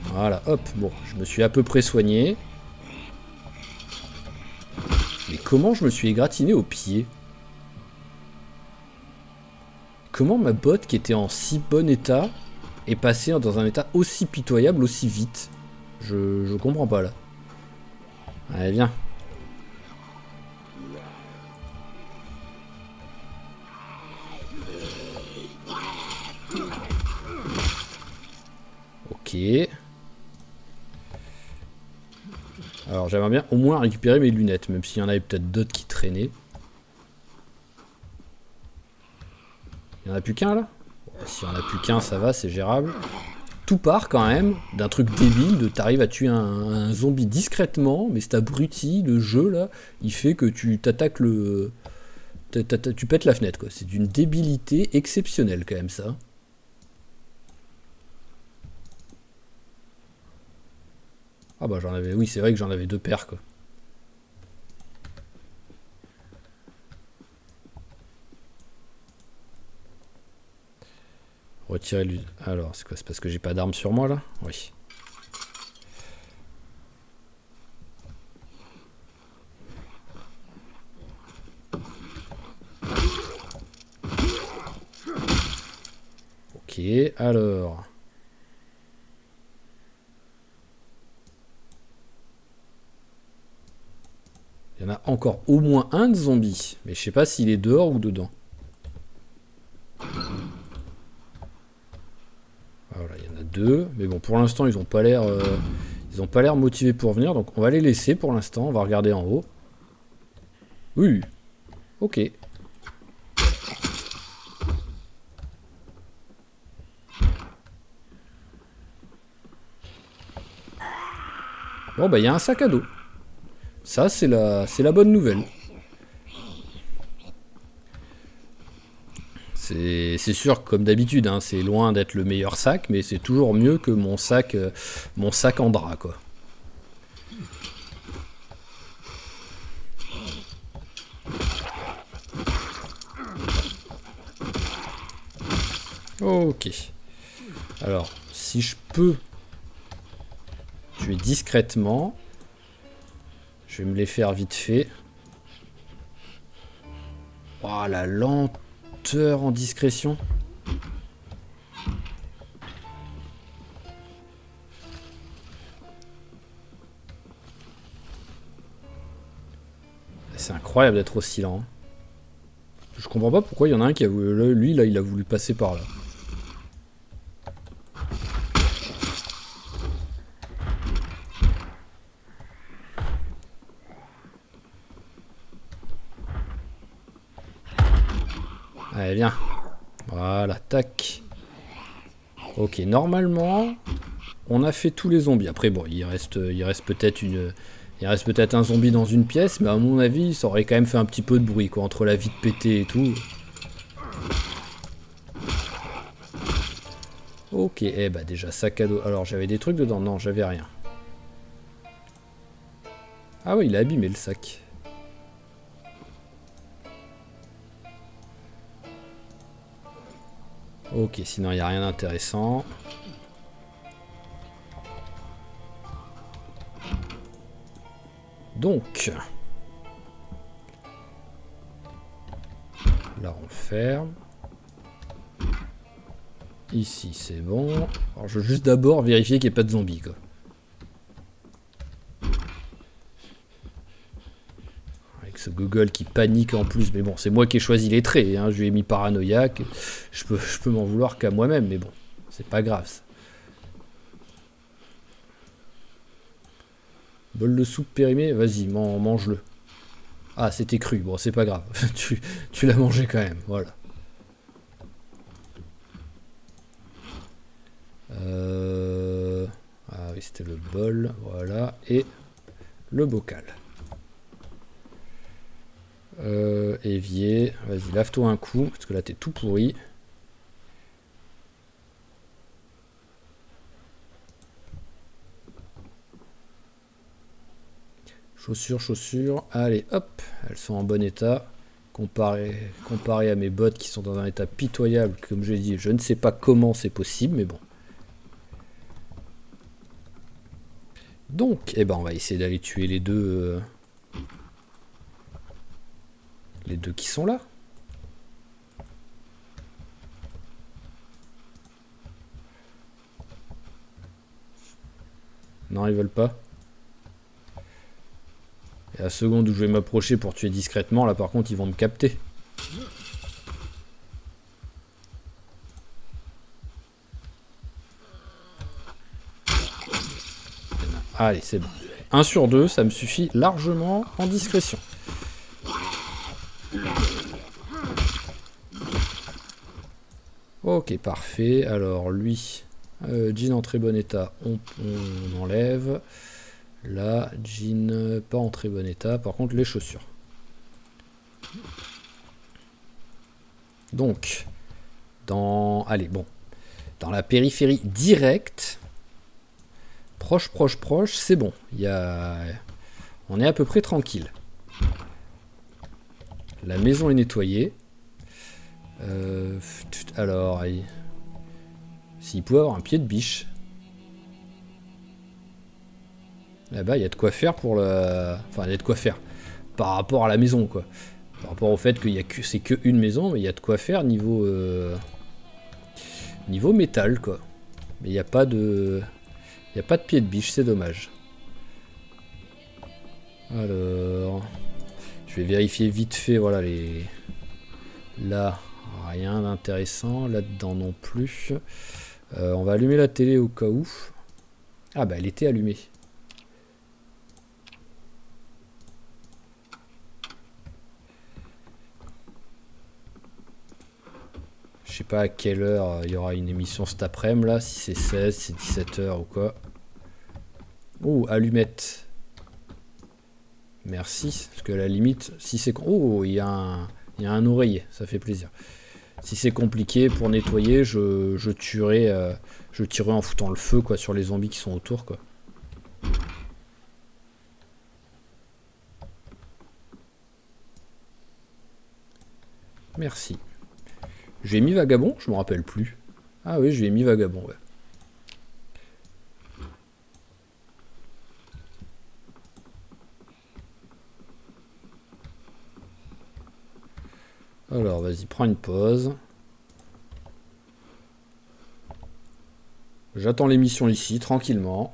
Voilà, hop, bon, je me suis à peu près soigné. Mais comment je me suis égratigné au pied? Comment ma botte qui était en si bon état est passée dans un état aussi pitoyable aussi vite? Je comprends pas là. Allez, viens. Ok. Alors j'aimerais bien au moins récupérer mes lunettes, même s'il y en avait peut-être d'autres qui traînaient. Il n'y en a plus qu'un là? S'il n'y en a plus qu'un, ça va, c'est gérable. Tout part quand même d'un truc débile de t'arrives à tuer un zombie discrètement, mais cet abruti, le jeu là, il fait que tu t'attaques le... Tu pètes la fenêtre quoi. C'est d'une débilité exceptionnelle quand même ça. Ah bah j'en avais... Oui c'est vrai que j'en avais 2 paires quoi. Retirer lui. Alors, c'est quoi? C'est parce que j'ai pas d'arme sur moi là? Oui. Ok, alors. y en a encore au moins un de zombie. Mais je sais pas s'il est dehors ou dedans. Voilà, il y en a deux. Mais bon, pour l'instant, ils ont pas l'air motivés pour venir. Donc on va les laisser pour l'instant. On va regarder en haut. Oui. Ok. Bon, bah, il y a un sac à dos. Ça, c'est la bonne nouvelle. C'est sûr que, comme d'habitude, hein, c'est loin d'être le meilleur sac, mais c'est toujours mieux que mon sac en drap, quoi. Ok. Alors, si je peux tuer discrètement, je vais me les faire vite fait. Oh, la lenteur en discrétion. C'est incroyable d'être aussi lent. Je comprends pas pourquoi il y en a un qui a voulu... Lui, là, il a voulu passer par là. Allez, viens. Voilà, tac. Ok, normalement, on a fait tous les zombies. Après, bon, il reste peut-être un zombie dans une pièce, mais à mon avis, ça aurait quand même fait un petit peu de bruit, quoi, entre la vitre pétée et tout. Ok, eh bah déjà, sac à dos. Alors, j'avais des trucs dedans? Non, j'avais rien. Ah oui, il a abîmé le sac. Ok, sinon il n'y a rien d'intéressant. Donc, là on ferme. Ici c'est bon. Alors je veux juste d'abord vérifier qu'il n'y ait pas de zombies, quoi. Avec ce Google qui panique en plus, mais bon, c'est moi qui ai choisi les traits, hein. Je lui ai mis paranoïaque. Je peux m'en vouloir qu'à moi-même, mais bon, c'est pas grave ça. Bol de soupe périmé, vas-y, mange-le. Ah, c'était cru, bon, c'est pas grave. tu l'as mangé quand même, voilà. Ah oui, c'était le bol, voilà, et le bocal. Évier, vas-y, lave-toi un coup, parce que là t'es tout pourri. Chaussures, allez, hop, elles sont en bon état. Comparé à mes bottes qui sont dans un état pitoyable, comme je l'ai dit, je ne sais pas comment c'est possible, mais bon. Donc, eh ben, on va essayer d'aller tuer les deux qui sont là. Non, ils veulent pas. Et à la seconde où je vais m'approcher pour tuer discrètement, là par contre ils vont me capter. Allez, c'est bon. 1 sur 2, ça me suffit largement en discrétion. Ok, parfait. Alors lui, jean en très bon état, on enlève. Là, jean pas en très bon état. Par contre, les chaussures. Donc, allez, bon. Dans la périphérie directe, proche, c'est bon. On est à peu près tranquille. La maison est nettoyée. Alors, s'il pouvait avoir un pied de biche. Là-bas, il y a de quoi faire pour le... Enfin, il y a de quoi faire. Par rapport à la maison, quoi. Par rapport au fait qu'il y a que... c'est qu'une maison, mais il y a de quoi faire niveau... Niveau métal, quoi. Mais il n'y a pas de... Il n'y a pas de pied de biche, c'est dommage. Alors... vais vérifier vite fait, voilà, les... Là, rien d'intéressant. Là-dedans non plus. On va allumer la télé au cas où. Ah bah elle était allumée. Je sais pas à quelle heure il y aura une émission cet après-midi là, si c'est 16, si c'est 17h ou quoi. Oh, allumette. Merci, parce que à la limite, si c'est... Oh, il y a un oreiller, ça fait plaisir. Si c'est compliqué pour nettoyer, je tuerai en foutant le feu quoi, sur les zombies qui sont autour quoi. Merci. J'ai mis vagabond, je me rappelle plus. Ah oui, je lui ai mis vagabond, ouais. Alors, vas-y, prends une pause. J'attends l'émission ici, tranquillement.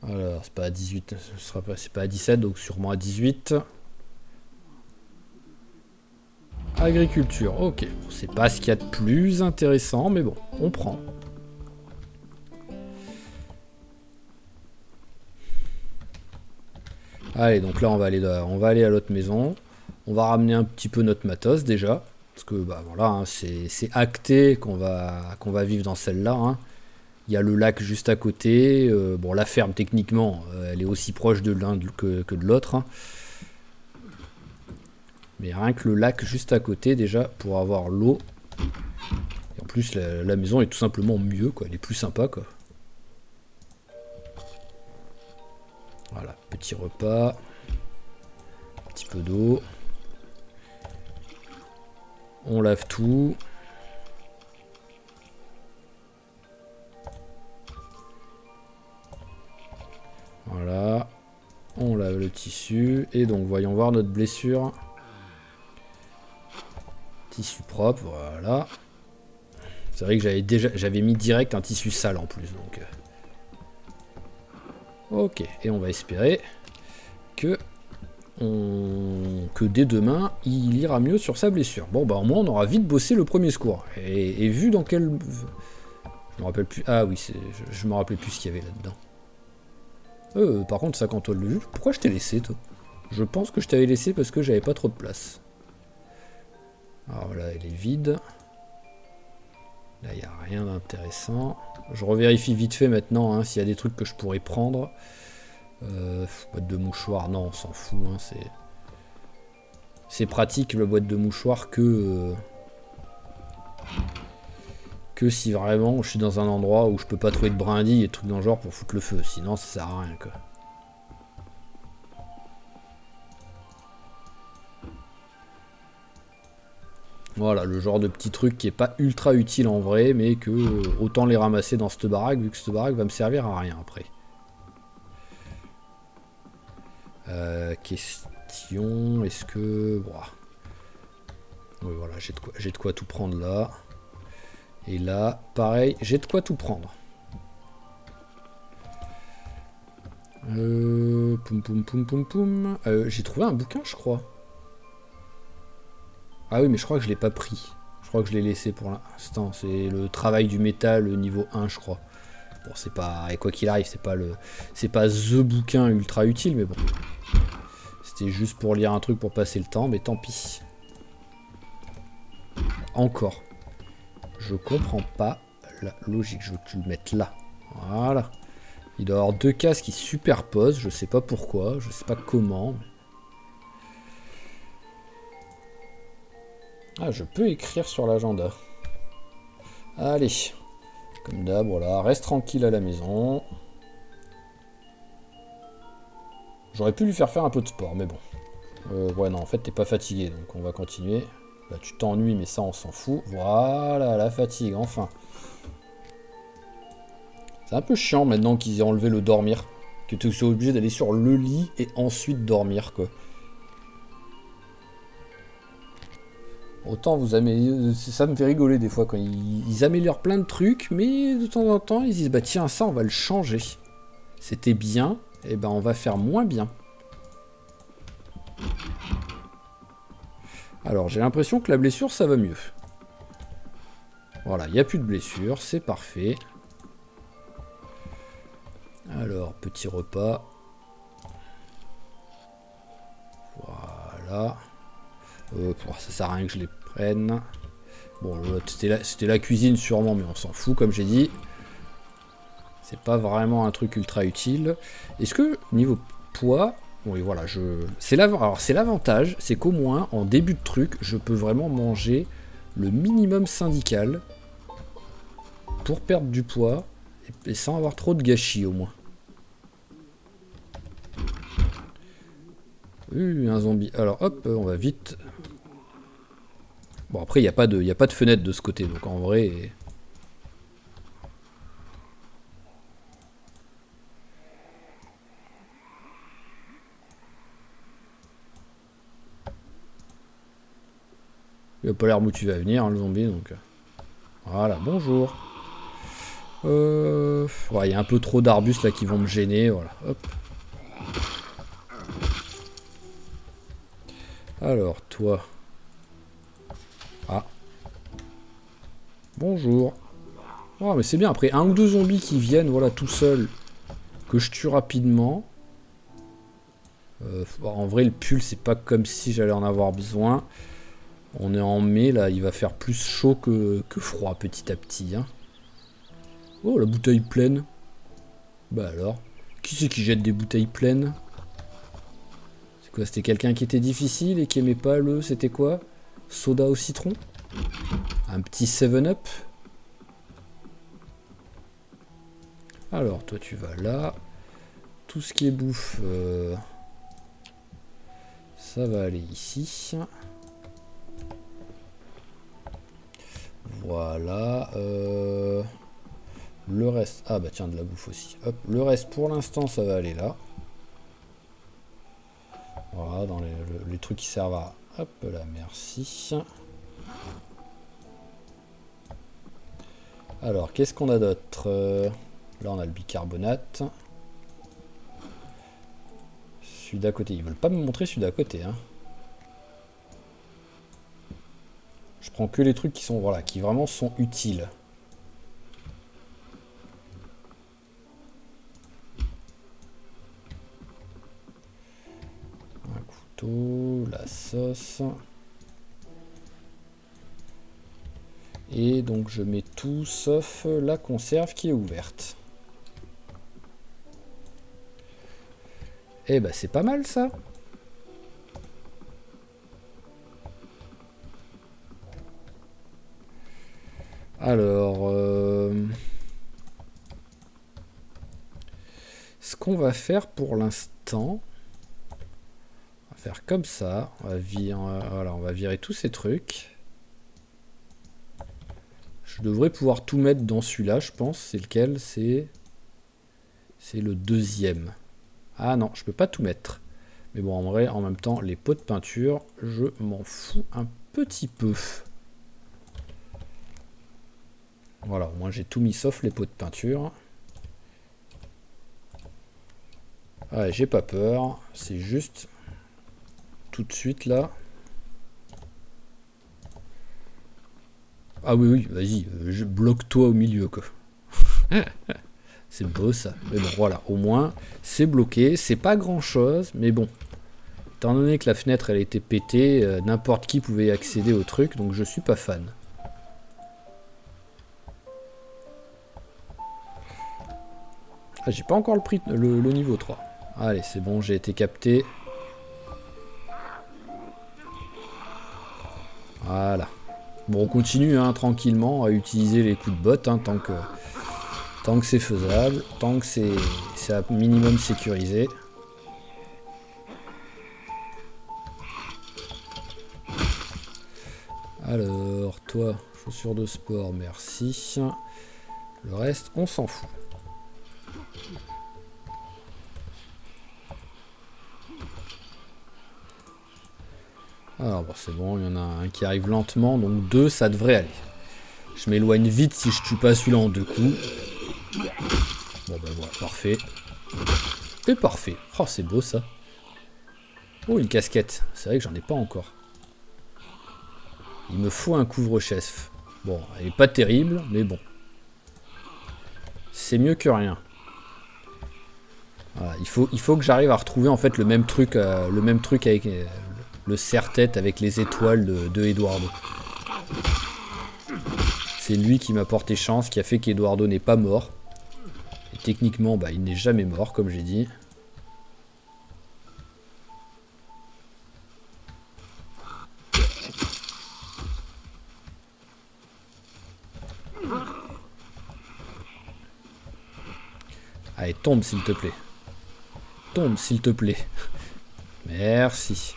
Alors, c'est pas à 18, c'est pas à 17, donc sûrement à 18. Agriculture, ok. C'est pas ce qu'il y a de plus intéressant, mais bon, on prend. Allez, donc là, on va aller à l'autre maison. On va ramener un petit peu notre matos, déjà. Parce que, bah voilà, hein, c'est acté qu'on va vivre dans celle-là. Hein. Il y a le lac juste à côté. Bon, la ferme, techniquement, elle est aussi proche de l'un que de l'autre. Hein. Mais rien que le lac juste à côté, déjà, pour avoir l'eau. Et en plus, la maison est tout simplement mieux, quoi. Elle est plus sympa, quoi. Voilà, petit repas. Un petit peu d'eau. On lave tout. Voilà. On lave le tissu. Et donc, voyons voir notre blessure. Tissu propre, voilà. C'est vrai que j'avais mis direct un tissu sale en plus. Donc. Ok, et on va espérer que dès demain, il ira mieux sur sa blessure. Bon, bah au moins, on aura vite bossé le premier secours. Et vu dans quel... Je me rappelle plus... Ah oui, je me rappelais plus ce qu'il y avait là-dedans. Par contre, 50 toiles de jus, pourquoi je t'ai laissé, toi? Je pense que je t'avais laissé parce que j'avais pas trop de place. Alors là, elle est vide. Là, il n'y a rien d'intéressant. Je revérifie vite fait maintenant hein, s'il y a des trucs que je pourrais prendre. Boîte de mouchoirs, non, on s'en fout. Hein, c'est pratique le boîte de mouchoirs que si vraiment je suis dans un endroit où je peux pas trouver de brindilles et trucs dans le genre pour foutre le feu. Sinon, ça sert à rien quoi. Voilà, le genre de petit truc qui est pas ultra utile en vrai, mais que autant les ramasser dans cette baraque, vu que cette baraque va me servir à rien après. Question, est-ce que... Oui, voilà, j'ai de quoi tout prendre là. Et là, pareil, j'ai de quoi tout prendre. Poum poum poum poum poum. J'ai trouvé un bouquin, je crois. Ah oui, mais je crois que je l'ai pas pris. Je crois que je l'ai laissé pour l'instant. C'est le travail du métal niveau 1, je crois. Bon, c'est pas... Et quoi qu'il arrive, c'est pas the bouquin ultra utile, mais bon. C'était juste pour lire un truc pour passer le temps, mais tant pis. Encore. Je comprends pas la logique. Je veux que tu le mettes là. Voilà. Il doit y avoir deux cases qui superposent. Je sais pas pourquoi. Je sais pas comment. Ah, je peux écrire sur l'agenda. Allez. Comme d'hab, voilà. Reste tranquille à la maison. J'aurais pu lui faire un peu de sport, mais bon. Ouais, non, en fait, t'es pas fatigué, donc on va continuer. Là, tu t'ennuies, mais ça, on s'en fout. Voilà, la fatigue, enfin. C'est un peu chiant, maintenant qu'ils aient enlevé le dormir. Que tu sois obligé d'aller sur le lit et ensuite dormir, quoi. Autant ça me fait rigoler des fois quand ils améliorent plein de trucs, mais de temps en temps ils disent bah tiens ça on va le changer. C'était bien, eh ben on va faire moins bien. Alors j'ai l'impression que la blessure ça va mieux. Voilà, il n'y a plus de blessure, c'est parfait. Alors, petit repas. Voilà. Ça sert à rien que je les prenne. Bon, c'était la cuisine sûrement, mais on s'en fout, comme j'ai dit. C'est pas vraiment un truc ultra utile. Est-ce que, niveau poids... Oui, voilà, c'est l'avantage, c'est qu'au moins, en début de truc, je peux vraiment manger le minimum syndical pour perdre du poids et sans avoir trop de gâchis, au moins. Un zombie. Alors, hop, on va vite... Bon, après, il n'y a pas de fenêtre de ce côté, donc en vrai... Il n'a pas l'air motivé à venir, hein, le zombie, donc... Voilà, bonjour. Ouais, il y a un peu trop d'arbustes là qui vont me gêner, voilà, hop. Alors, toi... Ah. Bonjour. Oh, mais c'est bien, après un ou deux zombies qui viennent, voilà, tout seuls, que je tue rapidement. En vrai, le pull, c'est pas comme si j'allais en avoir besoin. On est en mai, là, il va faire plus chaud que froid, petit à petit. Hein. Oh, la bouteille pleine. Bah alors, qui c'est qui jette des bouteilles pleines? C'est quoi, c'était quelqu'un qui était difficile et qui aimait pas le... C'était quoi? Soda au citron? Un petit 7-up? Alors, toi, tu vas là. Tout ce qui est bouffe... ça va aller ici. Voilà. Le reste... Ah bah tiens, de la bouffe aussi. Hop, le reste, pour l'instant, ça va aller là. Voilà, dans les trucs qui servent à... Hop là, merci. Alors, qu'est-ce qu'on a d'autre? Là, on a le bicarbonate. Celui d'à côté. Ils veulent pas me montrer celui d'à côté. Hein. Je prends que les trucs qui sont... Voilà, qui vraiment sont utiles. Un couteau, la sauce... Et donc je mets tout sauf la conserve qui est ouverte. Eh ben c'est pas mal ça. Alors... ce qu'on va faire pour l'instant... On va faire comme ça. On va voilà, on va virer tous ces trucs. Je devrais pouvoir tout mettre dans celui-là, je pense. C'est lequel? C'est le deuxième. Ah non, je peux pas tout mettre. Mais bon, en vrai, en même temps, les pots de peinture, je m'en fous un petit peu. Voilà, moi j'ai tout mis sauf les pots de peinture. Ouais, j'ai pas peur. C'est juste tout de suite là. Ah oui, oui, vas-y, je bloque-toi au milieu, quoi. C'est beau, ça. Mais bon, voilà, au moins, c'est bloqué. C'est pas grand-chose, mais bon. Étant donné que la fenêtre, elle était pétée, n'importe qui pouvait y accéder au truc, donc je suis pas fan. Ah, j'ai pas encore le prix, le niveau 3. Allez, c'est bon, j'ai été capté. Voilà. Bon, on continue hein, tranquillement à utiliser les coups de botte hein, tant que c'est faisable, tant que c'est à minimum sécurisé. Alors, toi, chaussures de sport, merci. Le reste, on s'en fout. Alors bon, c'est bon, il y en a un qui arrive lentement, donc 2, ça devrait aller. Je m'éloigne vite si je tue pas celui-là en 2 coups. Bon ben voilà, parfait. Et parfait. Oh, c'est beau ça. Oh, une casquette. C'est vrai que j'en ai pas encore. Il me faut un couvre-chef. Bon, elle est pas terrible, mais bon. C'est mieux que rien. Voilà, il faut que j'arrive à retrouver en fait le même truc avec le serre-tête avec les étoiles de Eduardo. C'est lui qui m'a porté chance, qui a fait qu'Eduardo n'est pas mort. Et techniquement, bah, il n'est jamais mort, comme j'ai dit. Allez, tombe s'il te plaît. Tombe s'il te plaît. Merci.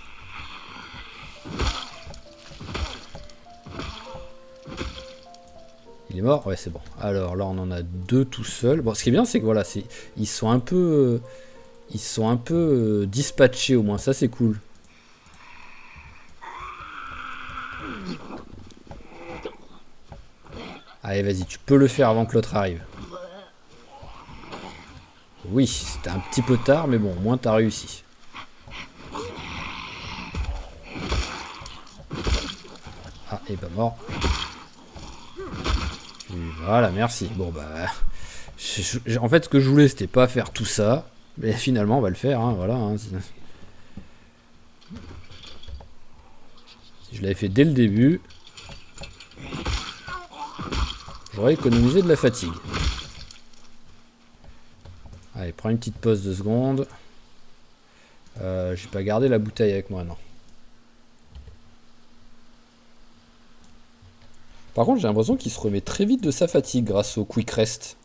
Il est mort? Ouais, c'est bon. Alors là, on en a deux tout seuls. Bon, ce qui est bien, c'est que voilà, ils sont un peu dispatchés au moins. Ça, c'est cool. Allez, vas-y, tu peux le faire avant que l'autre arrive. Oui, c'était un petit peu tard, mais bon, au moins t'as réussi. Ah, et bah mort. Et voilà, merci. Bon bah... en fait, ce que je voulais, c'était pas faire tout ça. Mais finalement, on va le faire, hein, voilà. Hein. Si je l'avais fait dès le début, j'aurais économisé de la fatigue. Allez, prends une petite pause de secondes. J'ai pas gardé la bouteille avec moi, non. Par contre, j'ai l'impression qu'il se remet très vite de sa fatigue grâce au quick rest.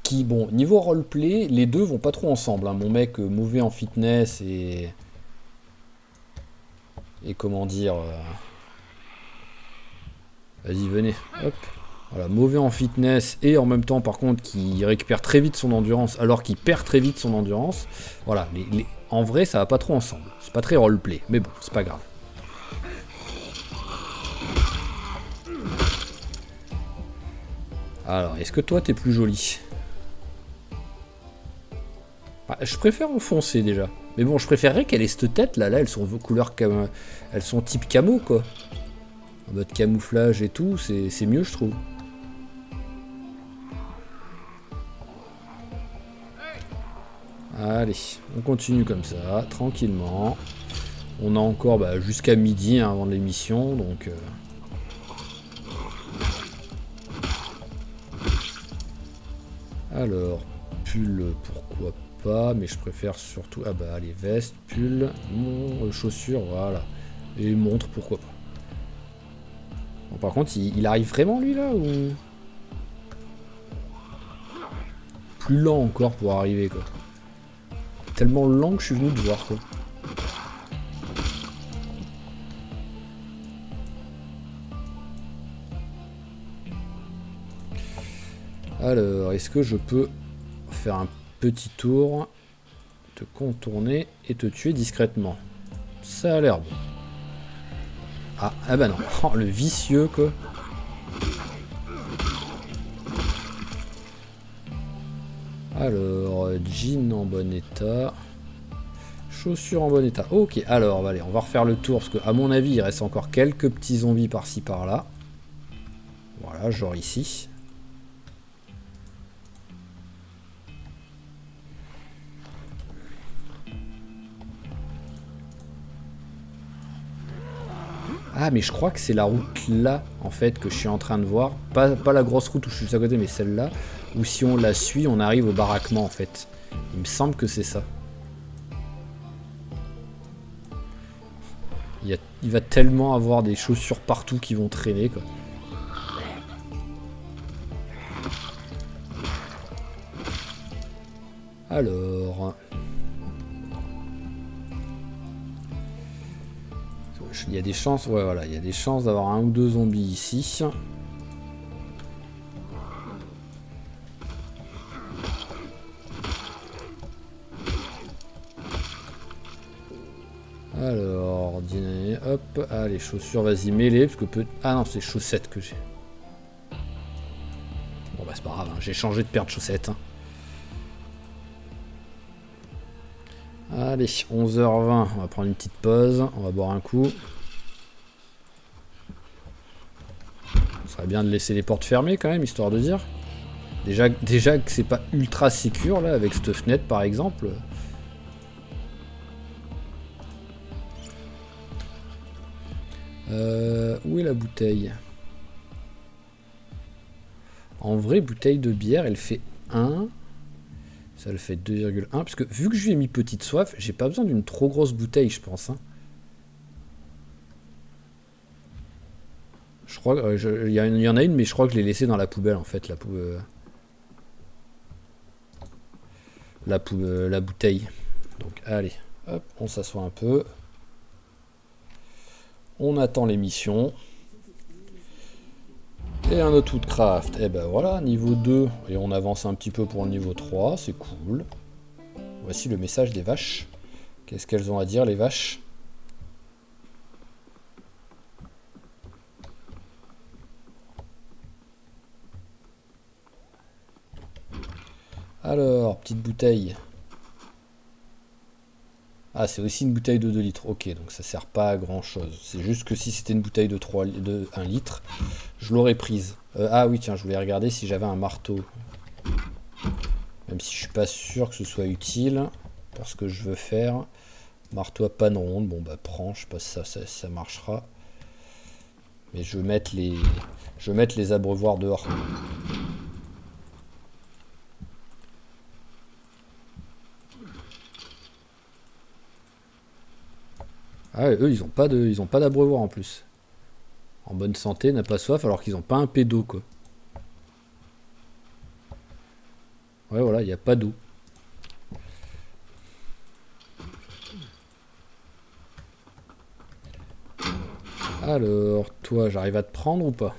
Qui, bon, niveau roleplay, les deux vont pas trop ensemble. Hein. Mon mec mauvais en fitness et comment dire... Vas-y, venez. Hop. Voilà, mauvais en fitness et en même temps, par contre, qui récupère très vite son endurance alors qu'il perd très vite son endurance. Voilà, en vrai, ça va pas trop ensemble. C'est pas très roleplay, mais bon, c'est pas grave. Alors, est-ce que toi, t'es plus joli? Ah, je préfère enfoncer déjà. Mais bon, je préférerais qu'elle ait cette tête là. Là, elles sont couleur elles sont type camo quoi. En mode camouflage et tout, c'est mieux je trouve. Allez, on continue comme ça, tranquillement. On a encore jusqu'à midi hein, avant l'émission, donc... Alors, pull, pourquoi pas, mais je préfère surtout... Ah bah allez, veste, pull, chaussures, voilà. Et montre, pourquoi pas. Bon, par contre, il arrive vraiment lui là ou... Plus lent encore pour arriver quoi. Tellement lent que je suis venu te voir quoi. Alors, est-ce que je peux faire un petit tour, te contourner et te tuer discrètement? Ça a l'air bon. Ah bah non, oh, le vicieux quoi. Alors, jean en bon état. Chaussures en bon état. Ok, alors allez, on va refaire le tour parce que à mon avis il reste encore quelques petits zombies par-ci par-là. Voilà, genre ici. Ah mais je crois que c'est la route là en fait que je suis en train de voir. Pas la grosse route où je suis juste à côté mais celle-là. Où si on la suit on arrive au baraquement en fait. Il me semble que c'est ça. Il va tellement avoir des chaussures partout qui vont traîner quoi. Alors... Il y a des chances, ouais voilà, il y a des chances d'avoir un ou deux zombies ici. Alors, dîner, hop, allez, chaussures, vas-y, mêlée, parce que peut... Ah non, c'est chaussettes que j'ai. Bon bah c'est pas grave, hein, j'ai changé de paire de chaussettes. Hein. Allez, 11h20, on va prendre une petite pause, on va boire un coup. Ce serait bien de laisser les portes fermées quand même, histoire de dire. Déjà que c'est pas ultra sécure là, avec cette fenêtre par exemple. Où est la bouteille? En vrai, bouteille de bière, elle fait 1. Ça le fait 2,1. Parce que vu que je lui ai mis petite soif, j'ai pas besoin d'une trop grosse bouteille, je pense. Hein. Je crois qu'il y en a une, mais je crois que je l'ai laissée dans la poubelle en fait, la bouteille. Donc allez, hop, on s'assoit un peu. On attend l'émission. Et un autre Woodcraft. Et ben voilà, niveau 2. Et on avance un petit peu pour le niveau 3, c'est cool. Voici le message des vaches. Qu'est-ce qu'elles ont à dire les vaches? Alors, petite bouteille. Ah, c'est aussi une bouteille de 2 litres. Ok, donc ça sert pas à grand chose. C'est juste que si c'était une bouteille de 1 litre, je l'aurais prise. Ah oui, tiens, je voulais regarder si j'avais un marteau. Même si je suis pas sûr que ce soit utile. Parce que je veux faire marteau à panne ronde. Bon, bah prends, je sais pas si ça marchera. Mais je vais mettre les abreuvoirs dehors. Ah, eux, ils ont pas d'abreuvoir en plus. En bonne santé, n'a pas soif, alors qu'ils ont pas un pédo, quoi. Ouais, voilà, il n'y a pas d'eau. Alors, toi, j'arrive à te prendre ou pas?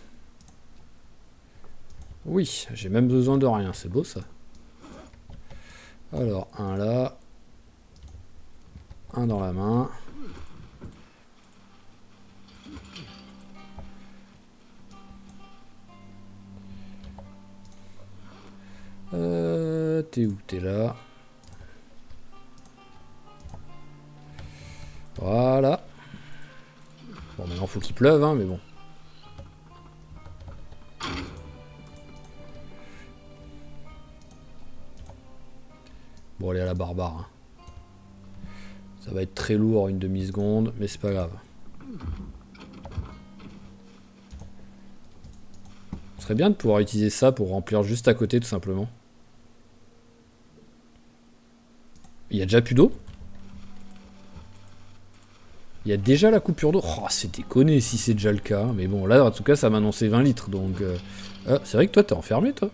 Oui, j'ai même besoin de rien, c'est beau ça. Alors, un là. Un dans la main. T'es où? T'es là. Voilà. Bon, maintenant faut qu'il pleuve, hein, mais bon. Bon, allez à la barbare. Hein. Ça va être très lourd une demi-seconde, mais c'est pas grave. Ce serait bien de pouvoir utiliser ça pour remplir juste à côté, tout simplement. Il y a déjà plus d'eau? Il y a déjà la coupure d'eau? Oh, c'est déconné si c'est déjà le cas. Mais bon, là, en tout cas, ça m'a annoncé 20 litres. Donc, ah, c'est vrai que toi, t'es enfermé, toi?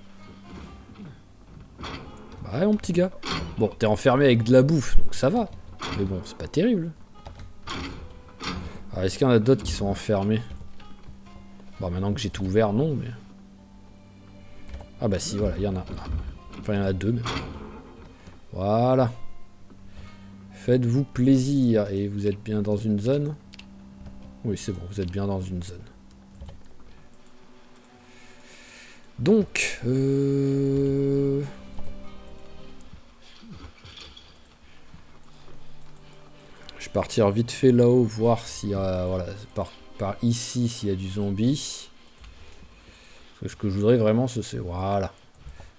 Bah ouais, mon petit gars. Bon, t'es enfermé avec de la bouffe, donc ça va. Mais bon, c'est pas terrible. Alors, est-ce qu'il y en a d'autres qui sont enfermés? Bon, maintenant que j'ai tout ouvert, non, mais... Ah bah si, voilà, il y en a. Enfin, il y en a 2, mais... Voilà. Faites-vous plaisir. Et vous êtes bien dans une zone? Oui, c'est bon, vous êtes bien dans une zone. Donc, je vais partir vite fait là-haut, voir s'il y a... Voilà, par ici, s'il y a du zombie. Parce que ce que je voudrais vraiment, c'est... Voilà.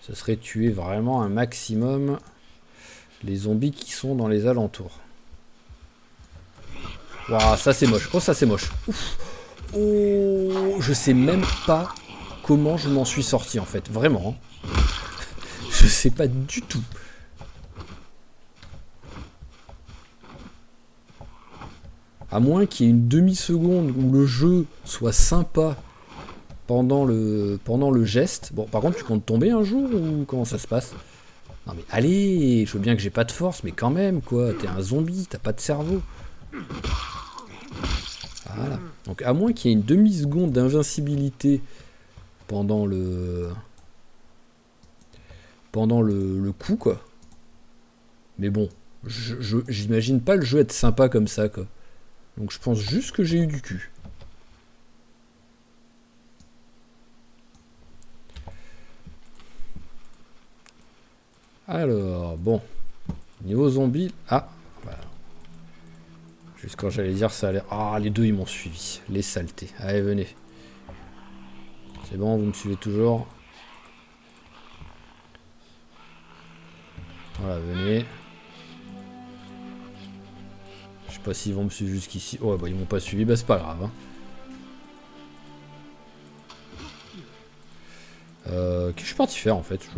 Ce serait tuer vraiment un maximum les zombies qui sont dans les alentours. Waouh, ça c'est moche. Oh, ça c'est moche. Ouf. Oh, je sais même pas comment je m'en suis sorti en fait. Vraiment. Hein. Je sais pas du tout. À moins qu'il y ait une demi-seconde où le jeu soit sympa pendant le geste. Bon, par contre, tu comptes tomber un jour ou comment ça se passe? Non mais allez, je veux bien que j'ai pas de force, mais quand même, quoi. T'es un zombie, t'as pas de cerveau. Voilà. Donc à moins qu'il y ait une demi-seconde d'invincibilité pendant le coup, quoi. Mais bon, j'imagine pas le jeu être sympa comme ça, quoi. Donc je pense juste que j'ai eu du cul. Alors, bon. Niveau zombie... Ah, Juste quand j'allais dire ça allait... Ah, les deux ils m'ont suivi. Les saletés. Allez, venez. C'est bon, vous me suivez toujours. Voilà, venez. Je sais pas s'ils vont me suivre jusqu'ici. Oh, bah ils m'ont pas suivi, bah c'est pas grave. Hein. Qu'est-ce que je suis parti faire en fait?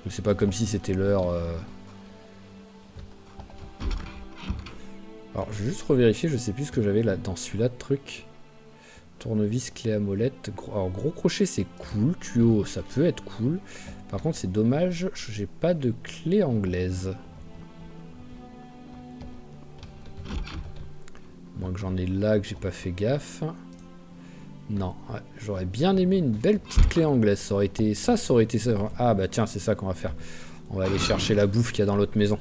C'est pas comme si c'était l'heure. Alors je vais juste revérifier, je sais plus ce que j'avais là dans celui-là de truc. Tournevis, clé à molette. Alors gros crochet c'est cool, tuyau ça peut être cool. Par contre c'est dommage, j'ai pas de clé anglaise. Moins que j'en ai là, que j'ai pas fait gaffe. Non, ouais, j'aurais bien aimé une belle petite clé anglaise. Ça aurait été ça, ça aurait été ça. Ah bah tiens, c'est ça qu'on va faire. On va aller chercher la bouffe qu'il y a dans l'autre maison.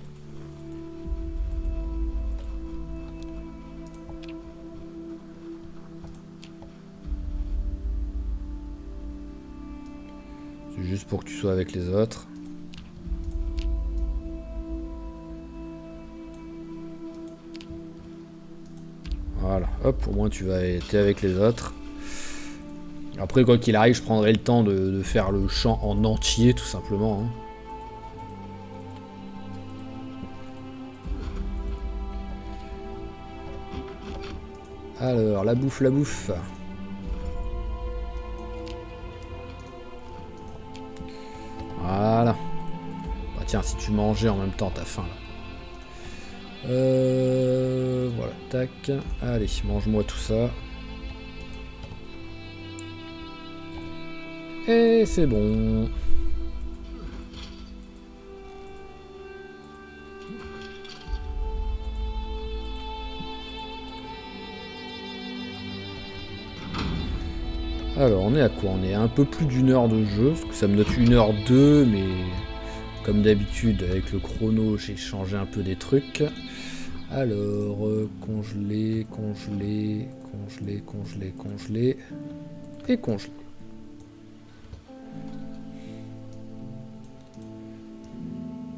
C'est juste pour que tu sois avec les autres. Voilà, hop, au moins tu vas être avec les autres. Après, quoi qu'il arrive, je prendrai le temps de faire le champ en entier, tout simplement. Hein. Alors, la bouffe, la bouffe. Voilà. Bah tiens, si tu mangeais en même temps, t'as faim là. Voilà, tac. Allez, mange-moi tout ça. Et c'est bon. Alors, on est à quoi? On est à un peu plus d'une heure de jeu, parce que ça me note 1h02, mais comme d'habitude, avec le chrono, j'ai changé un peu des trucs. Alors, congeler, congeler, congeler, congeler, congeler, et congeler.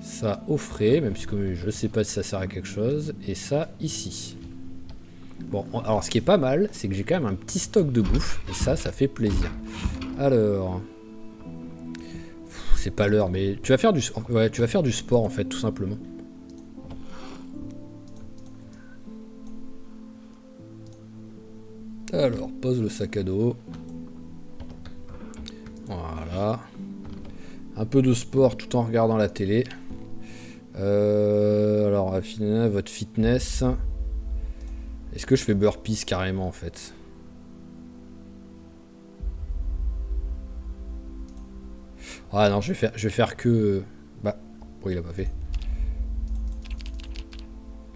Ça au frais, même si comme je sais pas si ça sert à quelque chose, et ça ici. Bon, alors ce qui est pas mal, c'est que j'ai quand même un petit stock de bouffe, et ça fait plaisir. Alors, c'est pas l'heure, mais tu vas faire du sport en fait, tout simplement. Alors, pose le sac à dos. Voilà. Un peu de sport tout en regardant la télé. Alors, affinez votre fitness. Est-ce que je fais burpees carrément en fait? Ah non, je vais faire que... Bah, pourquoi il a pas fait?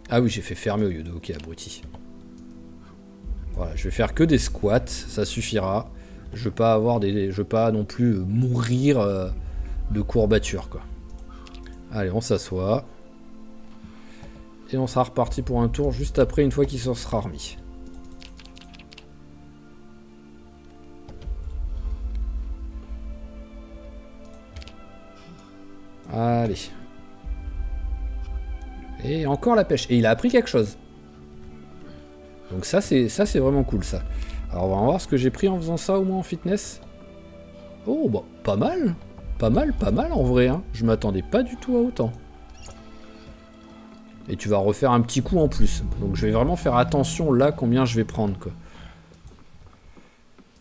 Ah oui, j'ai fait fermer au lieu de... Ok, abruti. Voilà, je vais faire que des squats, ça suffira. Je veux pas avoir des... Je veux pas non plus mourir de courbatures, quoi. Allez, on s'assoit. Et on sera reparti pour un tour juste après, une fois qu'il s'en sera remis. Allez. Et encore la pêche. Et il a appris quelque chose. Donc ça c'est vraiment cool ça. Alors on va voir ce que j'ai pris en faisant ça au moins en fitness. Oh bah pas mal. Pas mal en vrai. Hein. Je m'attendais pas du tout à autant. Et tu vas refaire un petit coup en plus. Donc je vais vraiment faire attention là combien je vais prendre quoi.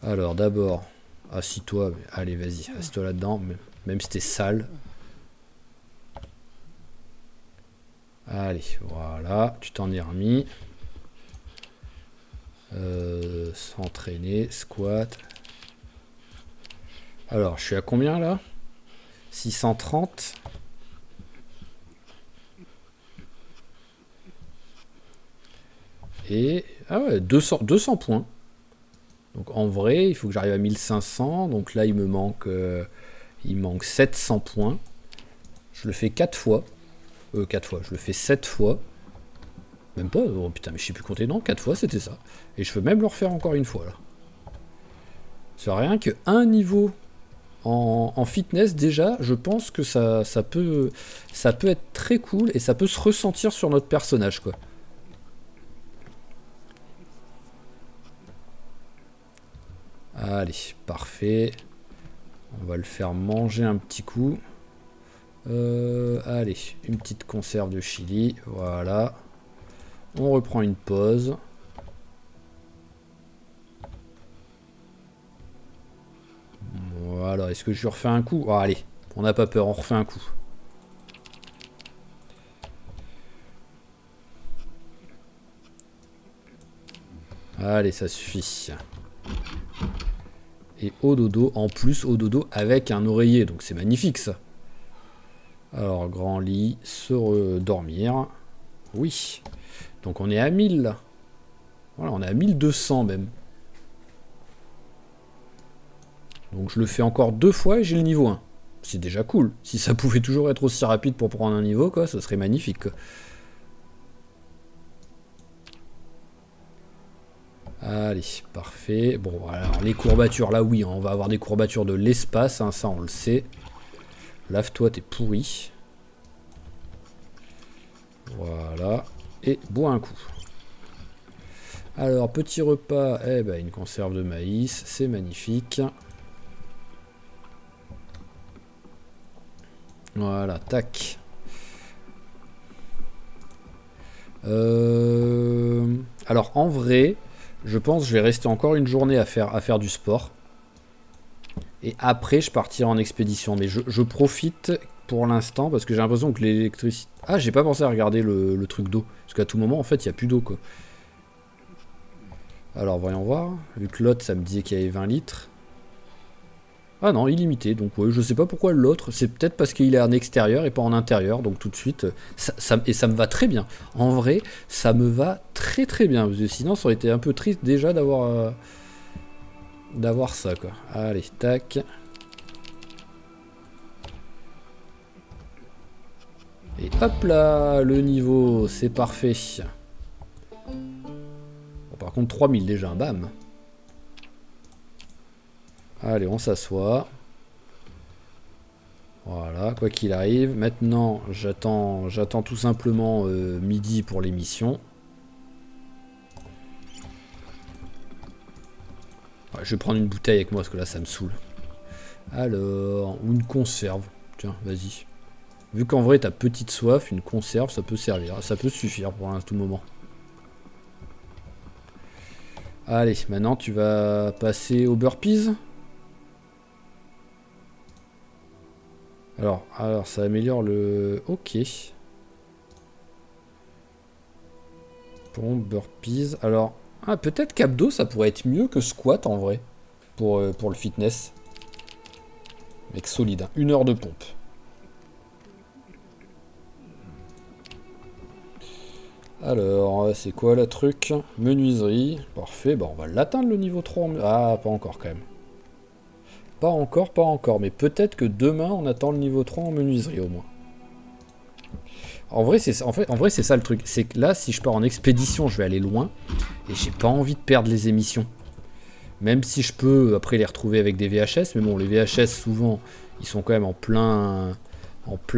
Alors d'abord, assis-toi. Allez vas-y, assis-toi là-dedans. Même si t'es sale. Allez, voilà. Tu t'en es remis. S'entraîner, squat. Alors je suis à combien là? 630. Et ah ouais, 200 points. Donc en vrai, il faut que j'arrive à 1500. Donc là, il me manque 700 points. Je le fais 4 fois. 4 fois, je le fais 7 fois. Même pas, oh putain, mais je sais plus compter. Non, 4 fois, c'était ça. Et je peux même le refaire encore une fois là. C'est rien que un niveau en fitness, déjà, je pense que ça peut être très cool et ça peut se ressentir sur notre personnage, quoi. Allez, parfait. On va le faire manger un petit coup. Allez, une petite conserve de chili. Voilà. On reprend une pause. Voilà, est-ce que je lui refais un coup? Oh, allez, on n'a pas peur, on refait un coup. Allez, ça suffit. Et au dodo, en plus au dodo avec un oreiller, donc c'est magnifique ça. Alors, grand lit, se dormir. Oui. Donc on est à 1000 là. Voilà, on est à 1200 même. Donc je le fais encore 2 fois et j'ai le niveau 1. C'est déjà cool. Si ça pouvait toujours être aussi rapide pour prendre un niveau, quoi, ça serait magnifique, quoi. Allez, parfait. Bon, alors les courbatures, là oui, hein, on va avoir des courbatures de l'espace, hein, ça on le sait. Lave-toi, t'es pourri. Voilà. Et bois un coup. Alors, petit repas, eh ben, une conserve de maïs, c'est magnifique. Voilà, tac. Alors, en vrai, je pense que je vais rester encore une journée à faire du sport. Et après, je partirai en expédition. Mais je profite pour l'instant parce que j'ai l'impression que l'électricité... Ah, j'ai pas pensé à regarder le truc d'eau. Parce qu'à tout moment, en fait, il n'y a plus d'eau, quoi. Alors, voyons voir. Vu que l'autre, ça me disait qu'il y avait 20 litres. Ah non, illimité. Donc, ouais, je sais pas pourquoi l'autre. C'est peut-être parce qu'il est en extérieur et pas en intérieur. Donc, tout de suite, ça me va très bien. En vrai, ça me va très très bien. Parce que sinon, ça aurait été un peu triste déjà d'avoir ça, quoi. Allez, tac. Et hop là, le niveau, c'est parfait. Bon, par contre, 3000 déjà, bam. Allez, on s'assoit. Voilà, quoi qu'il arrive. Maintenant, j'attends tout simplement midi pour l'émission. Ouais, je vais prendre une bouteille avec moi parce que là, ça me saoule. Alors, ou une conserve. Tiens, vas-y. Vu qu'en vrai, t'as petite soif, une conserve, ça peut servir. Ça peut suffire pour tout moment. Allez, maintenant, tu vas passer au burpees. Alors, ça améliore le... Ok. Pompe, burpees. Alors, peut-être qu'abdos, ça pourrait être mieux que squat, en vrai. Pour le fitness. Mec solide, hein. 1 heure de pompe. Alors, c'est quoi le truc? Menuiserie. Parfait, bah on va l'atteindre le niveau 3. Ah, pas encore quand même. Pas encore, mais peut-être que demain on attend le niveau 3 en menuiserie au moins. En vrai, c'est ça le truc. C'est que là, si je pars en expédition, je vais aller loin. Et j'ai pas envie de perdre les émissions. Même si je peux après les retrouver avec des VHS. Mais bon, les VHS, souvent, ils sont quand même en plein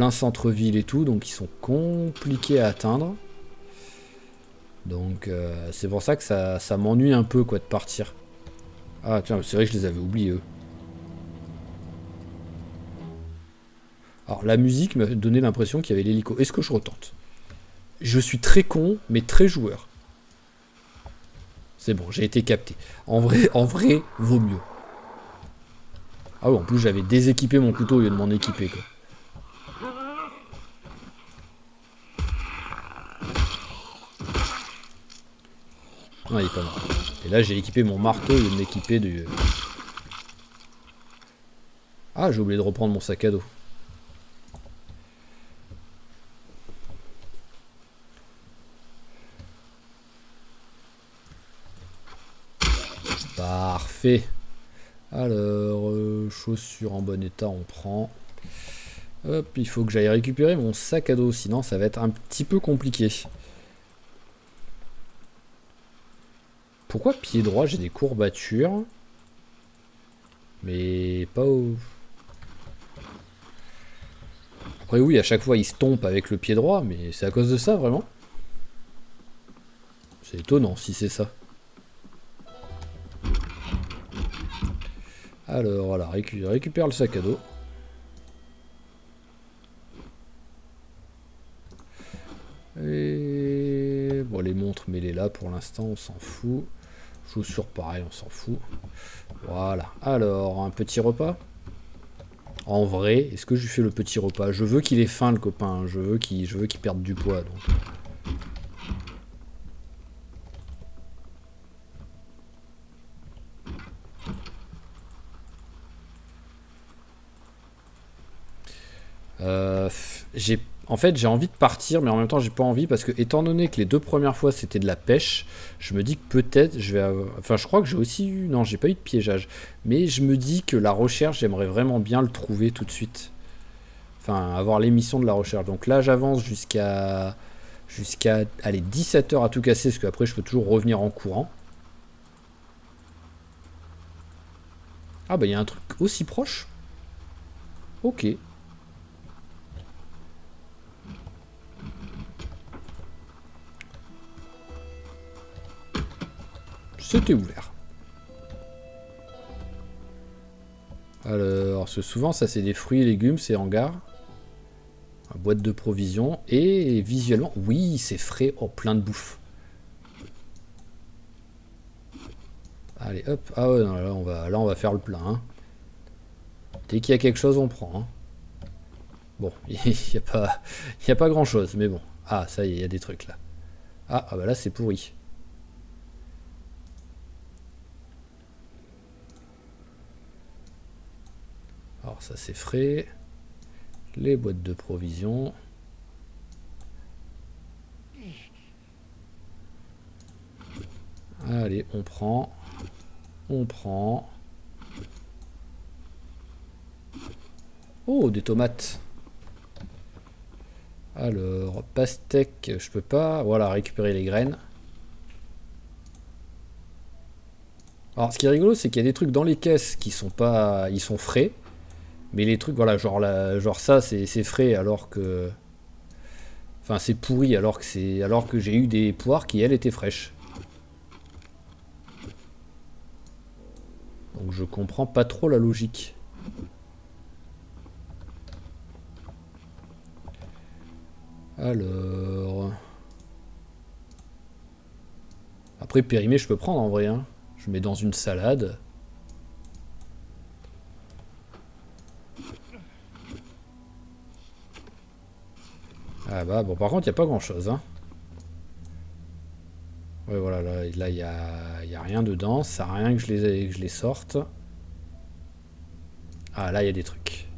centre-ville et tout. Donc ils sont compliqués à atteindre. Donc c'est pour ça que ça m'ennuie un peu, quoi, de partir. Ah tiens, c'est vrai que je les avais oubliés, eux. Alors la musique m'a donné l'impression qu'il y avait l'hélico. Est-ce que je retente? Je suis très con, mais très joueur. C'est bon, j'ai été capté. En vrai, vaut mieux. Ah oui, en plus j'avais déséquipé mon couteau au lieu de m'en équiper, quoi. Non, il est pas mort. Et là, j'ai équipé mon marteau au lieu de m'équiper du... Ah, j'ai oublié de reprendre mon sac à dos. Parfait. Alors, chaussures en bon état, on prend. Hop, il faut que j'aille récupérer mon sac à dos, sinon ça va être un petit peu compliqué. Pourquoi pied droit, j'ai des courbatures? Mais pas au... Après oui, à chaque fois il se tombe avec le pied droit, mais c'est à cause de ça, vraiment? C'est étonnant si c'est ça. Alors voilà, récupère le sac à dos. Et bon, les montres, mets-les là pour l'instant, on s'en fout. Chaussures, pareil, on s'en fout. Voilà. Alors, un petit repas. En vrai, est-ce que je lui fais le petit repas? Je veux qu'il ait faim, le copain. Je veux qu'il perde du poids. Donc. En fait, j'ai envie de partir, mais en même temps, j'ai pas envie parce que, étant donné que les 2 premières fois c'était de la pêche, je me dis que peut-être je vais. Enfin, je crois que j'ai aussi eu. Non, j'ai pas eu de piégeage. Mais je me dis que la recherche, j'aimerais vraiment bien le trouver tout de suite. Enfin, avoir l'émission de la recherche. Donc là, j'avance jusqu'à allez, 17 heures à tout casser, parce qu'après, je peux toujours revenir en courant. Ah, bah, il y a un truc aussi proche. Ok. C'était ouvert. Alors, souvent, ça, c'est des fruits et légumes, c'est hangar. Une boîte de provisions. Et visuellement, oui, c'est frais. Oh, plein de bouffe. Allez, hop. Ah ouais, non, là, on va faire le plein. Hein. Dès qu'il y a quelque chose, on prend. Hein. Bon, il n'y a pas grand chose, mais bon. Ah, ça y est, il y a des trucs là. Ah bah là, c'est pourri. Alors, ça, c'est frais. Les boîtes de provisions. Allez, on prend. On prend. Oh, des tomates. Alors, pastèque, je peux pas. Voilà, récupérer les graines. Alors, ce qui est rigolo, c'est qu'il y a des trucs dans les caisses qui sont pas. Ils sont frais. Mais les trucs, voilà, genre ça, c'est frais alors que. Enfin, c'est pourri alors que j'ai eu des poires qui, elles, étaient fraîches. Donc, je comprends pas trop la logique. Alors. Après, périmé, je peux prendre en vrai. Hein. Je mets dans une salade. Ah bah, bon, par contre, il n'y a pas grand chose. Hein. Ouais, voilà, là, il y a rien dedans. Ça sert à rien que je les sorte. Ah, là, il y a des trucs.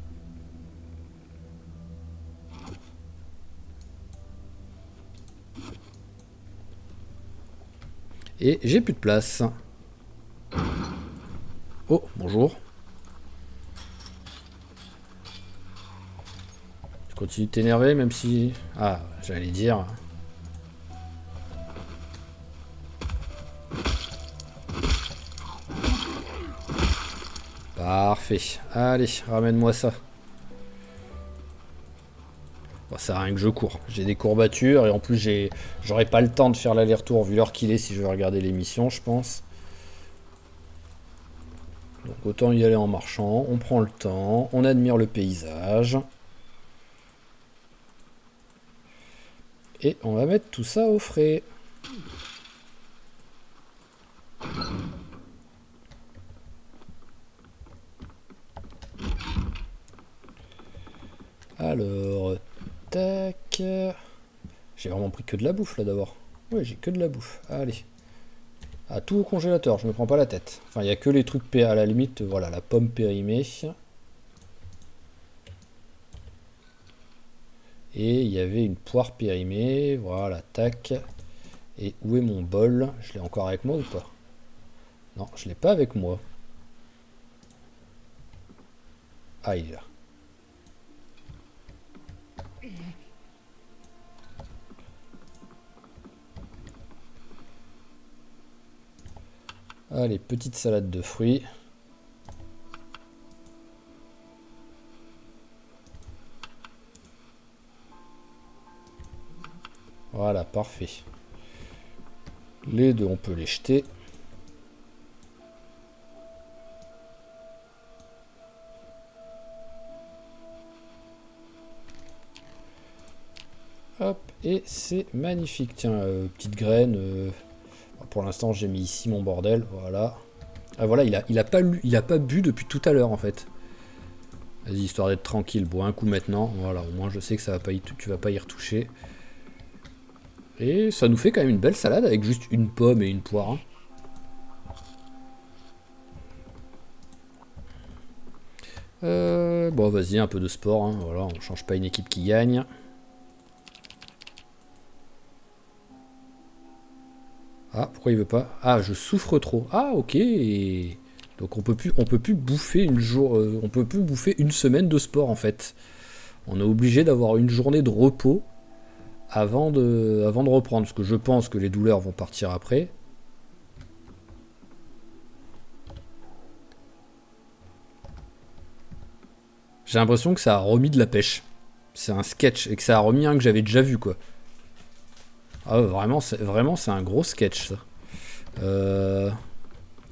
Et j'ai plus de place. Oh, bonjour. Tu continues de t'énerver même si... Ah, j'allais dire... Parfait. Allez, ramène-moi ça. Bon, ça sert à rien que je cours. J'ai des courbatures et en plus j'aurai pas le temps de faire l'aller-retour vu l'heure qu'il est si je veux regarder l'émission, je pense. Donc autant y aller en marchant. On prend le temps, on admire le paysage. Et on va mettre tout ça au frais. Alors, tac. J'ai vraiment pris que de la bouffe là d'abord. Ouais, j'ai que de la bouffe. Allez. Ah, tout au congélateur, je me prends pas la tête. Enfin, il n'y a que les trucs à la limite. Voilà, la pomme périmée. Et il y avait une poire périmée. Voilà, tac. Et où est mon bol? Je l'ai encore avec moi ou pas? Non, je l'ai pas avec moi. Ah, il est là. Allez, petite salade de fruits. Voilà, parfait. Les deux, on peut les jeter. Et c'est magnifique. Tiens, petite graine. Pour l'instant, j'ai mis ici mon bordel. Voilà. Ah voilà, il a pas bu depuis tout à l'heure en fait. Vas-y, histoire d'être tranquille. Bois un coup maintenant. Voilà, au moins je sais que ça va pas tu vas pas y retoucher. Et ça nous fait quand même une belle salade avec juste une pomme et une poire. Hein. Bon, vas-y, un peu de sport. Hein. Voilà, on change pas une équipe qui gagne. Ah, pourquoi il veut pas? Ah, je souffre trop. Ah, ok. Donc on peut plus bouffer on peut plus bouffer une semaine de sport en fait. On est obligé d'avoir une journée de repos avant de reprendre, parce que je pense que les douleurs vont partir après. J'ai l'impression que ça a remis de la pêche. C'est un sketch et que ça a remis un que j'avais déjà vu quoi. Ah ouais, vraiment c'est un gros sketch ça.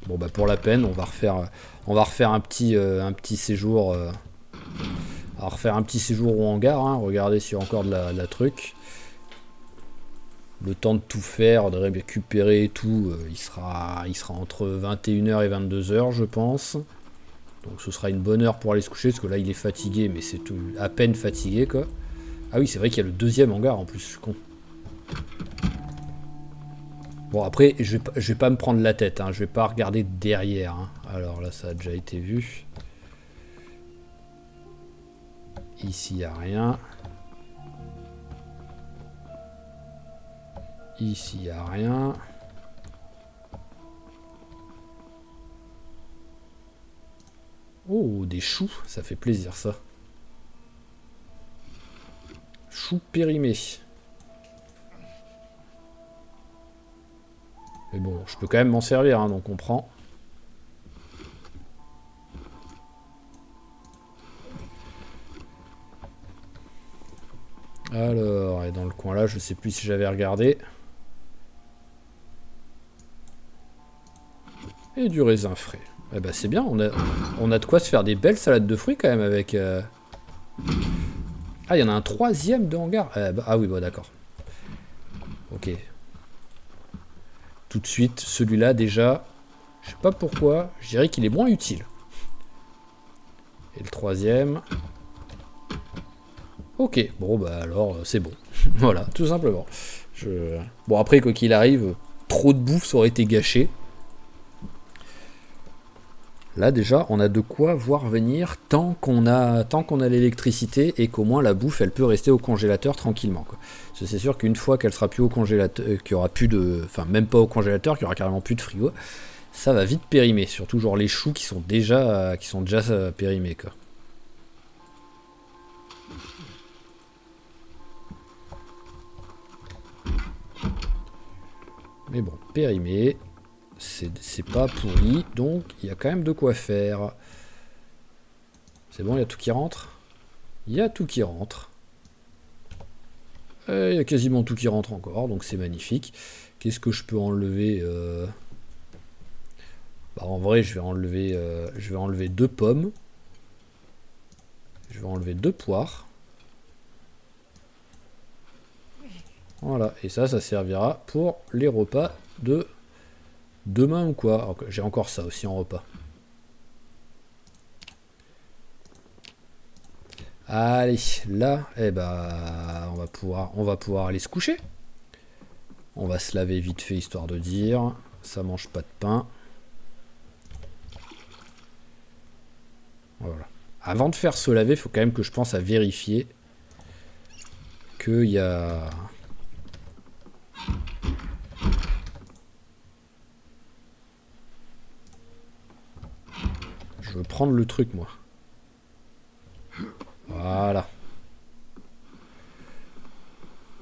Bon bah pour la peine, on va refaire un petit séjour. On va refaire un petit séjour au hangar. Hein, regardez s'il y a encore de la truc. Le temps de tout faire, de récupérer tout, il sera entre 21h et 22h je pense. Donc ce sera une bonne heure pour aller se coucher, parce que là il est fatigué, mais c'est à peine fatigué quoi. Ah oui, c'est vrai qu'il y a le deuxième hangar en plus, je suis con. Bon après, je vais pas me prendre la tête, hein, je vais pas regarder derrière. Hein. Alors là ça a déjà été vu. Ici il n'y a rien. Ici il n'y a rien. Oh, des choux, ça fait plaisir ça. Choux périmés. Mais bon, je peux quand même m'en servir, hein, donc on prend. Alors, et dans le coin là, je sais plus si j'avais regardé. Et du raisin frais. Eh ben c'est bien, on a de quoi se faire des belles salades de fruits quand même avec... Ah, il y en a un troisième de hangar. Ah oui, bon d'accord. Ok. Tout de suite, celui-là déjà, je sais pas pourquoi, je dirais qu'il est moins utile. Et le troisième... Ok, bon bah alors c'est bon. Voilà, tout simplement. Bon après, quoi qu'il arrive, trop de bouffe ça aurait été gâché. Là déjà, on a de quoi voir venir tant qu'on a l'électricité et qu'au moins la bouffe, elle peut rester au congélateur tranquillement. Quoi. Parce que c'est sûr qu'une fois qu'elle sera plus au congélateur, qu'il y aura plus de, enfin même pas au congélateur, qu'il y aura carrément plus de frigo, ça va vite périmer. Surtout genre les choux qui sont déjà périmés quoi. Mais bon, périmé. C'est pas pourri, donc il y a quand même de quoi faire. C'est bon, il y a tout qui rentre. Il y a tout qui rentre. Il y a quasiment tout qui rentre encore, donc c'est magnifique. Qu'est-ce que je peux enlever Bah, en vrai, je vais enlever 2 pommes. Je vais enlever 2 poires. Voilà, et ça servira pour les repas de demain ou quoi. J'ai encore ça aussi en repas. Allez, là, eh ben, on va pouvoir aller se coucher. On va se laver vite fait, histoire de dire. Ça mange pas de pain. Voilà. Avant de faire se laver, il faut quand même que je pense à vérifier qu'il y a... Je veux prendre le truc, moi. Voilà.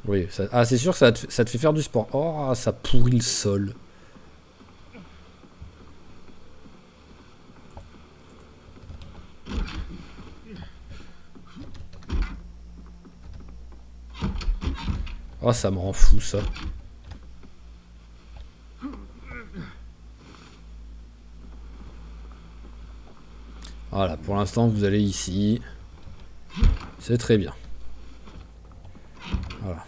Oui, ça, c'est sûr que ça te fait faire du sport. Oh, ça pourrit le sol. Oh, ça me rend fou, ça. Voilà, pour l'instant, vous allez ici. C'est très bien. Voilà.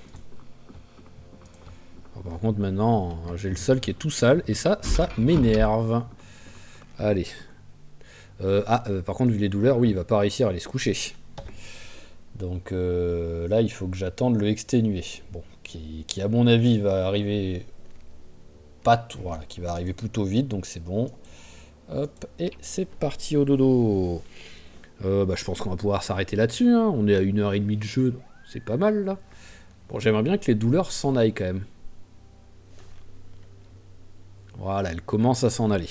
par contre maintenant j'ai le sol qui est tout sale et ça m'énerve. Allez. Par contre vu les douleurs, oui il va pas réussir à aller se coucher. Donc là il faut que j'attende le exténué. Bon, qui à mon avis va arriver voilà, qui va arriver plutôt vite, donc c'est bon. Hop, et c'est parti au dodo. Je pense qu'on va pouvoir s'arrêter là-dessus, hein. On est à 1h30 de jeu, c'est pas mal là. Bon, j'aimerais bien que les douleurs s'en aillent quand même. Voilà, elles commencent à s'en aller.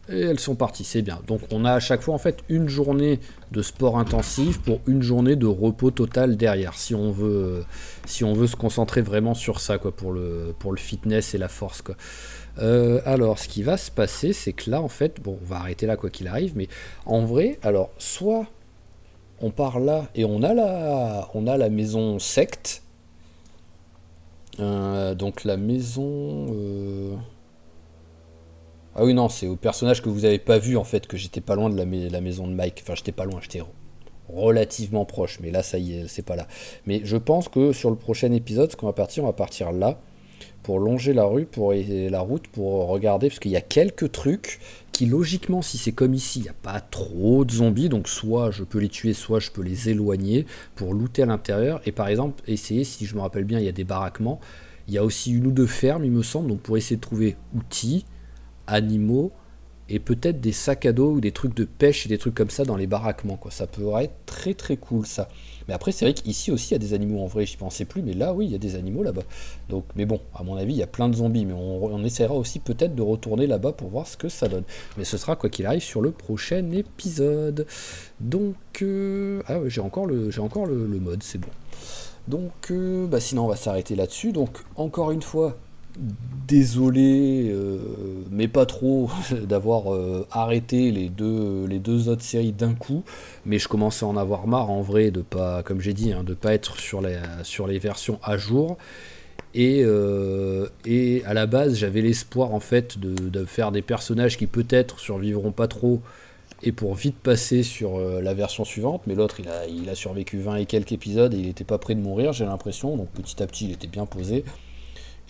Et elles sont parties, c'est bien. Donc on a à chaque fois en fait une journée de sport intensif pour une journée de repos total derrière, si on veut se concentrer vraiment sur ça, quoi, pour le fitness et la force, quoi. Alors ce qui va se passer, c'est que là en fait, bon on va arrêter là quoi qu'il arrive, mais en vrai, alors soit on part là et on a la maison secte, donc la maison... Ah oui non, c'est au personnage que vous avez pas vu en fait que j'étais pas loin de la maison de Mike. Enfin j'étais pas loin, j'étais relativement proche, mais là ça y est, c'est pas là. Mais je pense que sur le prochain épisode, ce qu'on on va partir là pour longer la route pour regarder, parce qu'il y a quelques trucs qui logiquement, si c'est comme ici, il n'y a pas trop de zombies, donc soit je peux les tuer, soit je peux les éloigner pour looter à l'intérieur. Et par exemple, essayer, si je me rappelle bien, il y a des baraquements. Il y a aussi une ou deux fermes, il me semble, donc pour essayer de trouver outils, animaux et peut-être des sacs à dos ou des trucs de pêche et des trucs comme ça dans les baraquements, quoi. Ça pourrait être très très cool ça. Mais après c'est vrai qu'ici aussi il y a des animaux en vrai, j'y pensais plus, mais là oui il y a des animaux là-bas. Donc mais bon, à mon avis il y a plein de zombies, mais on essaiera aussi peut-être de retourner là-bas pour voir ce que ça donne. Mais ce sera quoi qu'il arrive sur le prochain épisode. Donc ah ouais, j'ai encore le mode, c'est bon. Donc sinon on va s'arrêter là-dessus. Donc encore une fois, désolé, mais pas trop, d'avoir arrêté les deux autres séries d'un coup, mais je commençais à en avoir marre en vrai de pas, comme j'ai dit, hein, de pas être sur les versions à jour. Et à la base, j'avais l'espoir en fait de faire des personnages qui peut-être survivront pas trop et pour vite passer sur la version suivante, mais l'autre il a survécu 20 et quelques épisodes et il était pas prêt de mourir, j'ai l'impression, donc petit à petit il était bien posé.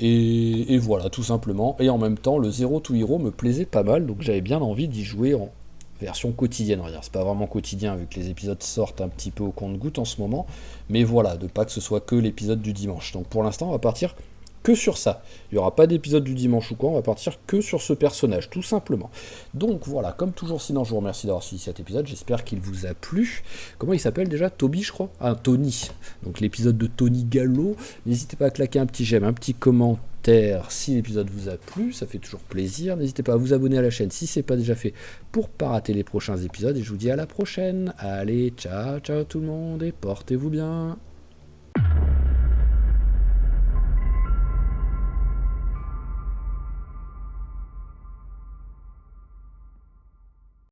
Et voilà, tout simplement. Et en même temps, le Zero to Hero me plaisait pas mal, donc j'avais bien envie d'y jouer en version quotidienne. On va dire, c'est pas vraiment quotidien vu que les épisodes sortent un petit peu au compte-gouttes en ce moment, mais voilà, de pas que ce soit que l'épisode du dimanche. Donc pour l'instant, on va partir que sur ça. Il n'y aura pas d'épisode du dimanche ou quoi, on va partir que sur ce personnage, tout simplement. Donc voilà, comme toujours, sinon je vous remercie d'avoir suivi cet épisode, j'espère qu'il vous a plu. Comment il s'appelle déjà? Toby, je crois? Ah, Tony. Donc l'épisode de Tony Gallo. N'hésitez pas à claquer un petit j'aime, un petit commentaire si l'épisode vous a plu, ça fait toujours plaisir. N'hésitez pas à vous abonner à la chaîne si c'est pas déjà fait pour pas rater les prochains épisodes. Et je vous dis à la prochaine. Allez, ciao, ciao tout le monde et portez-vous bien.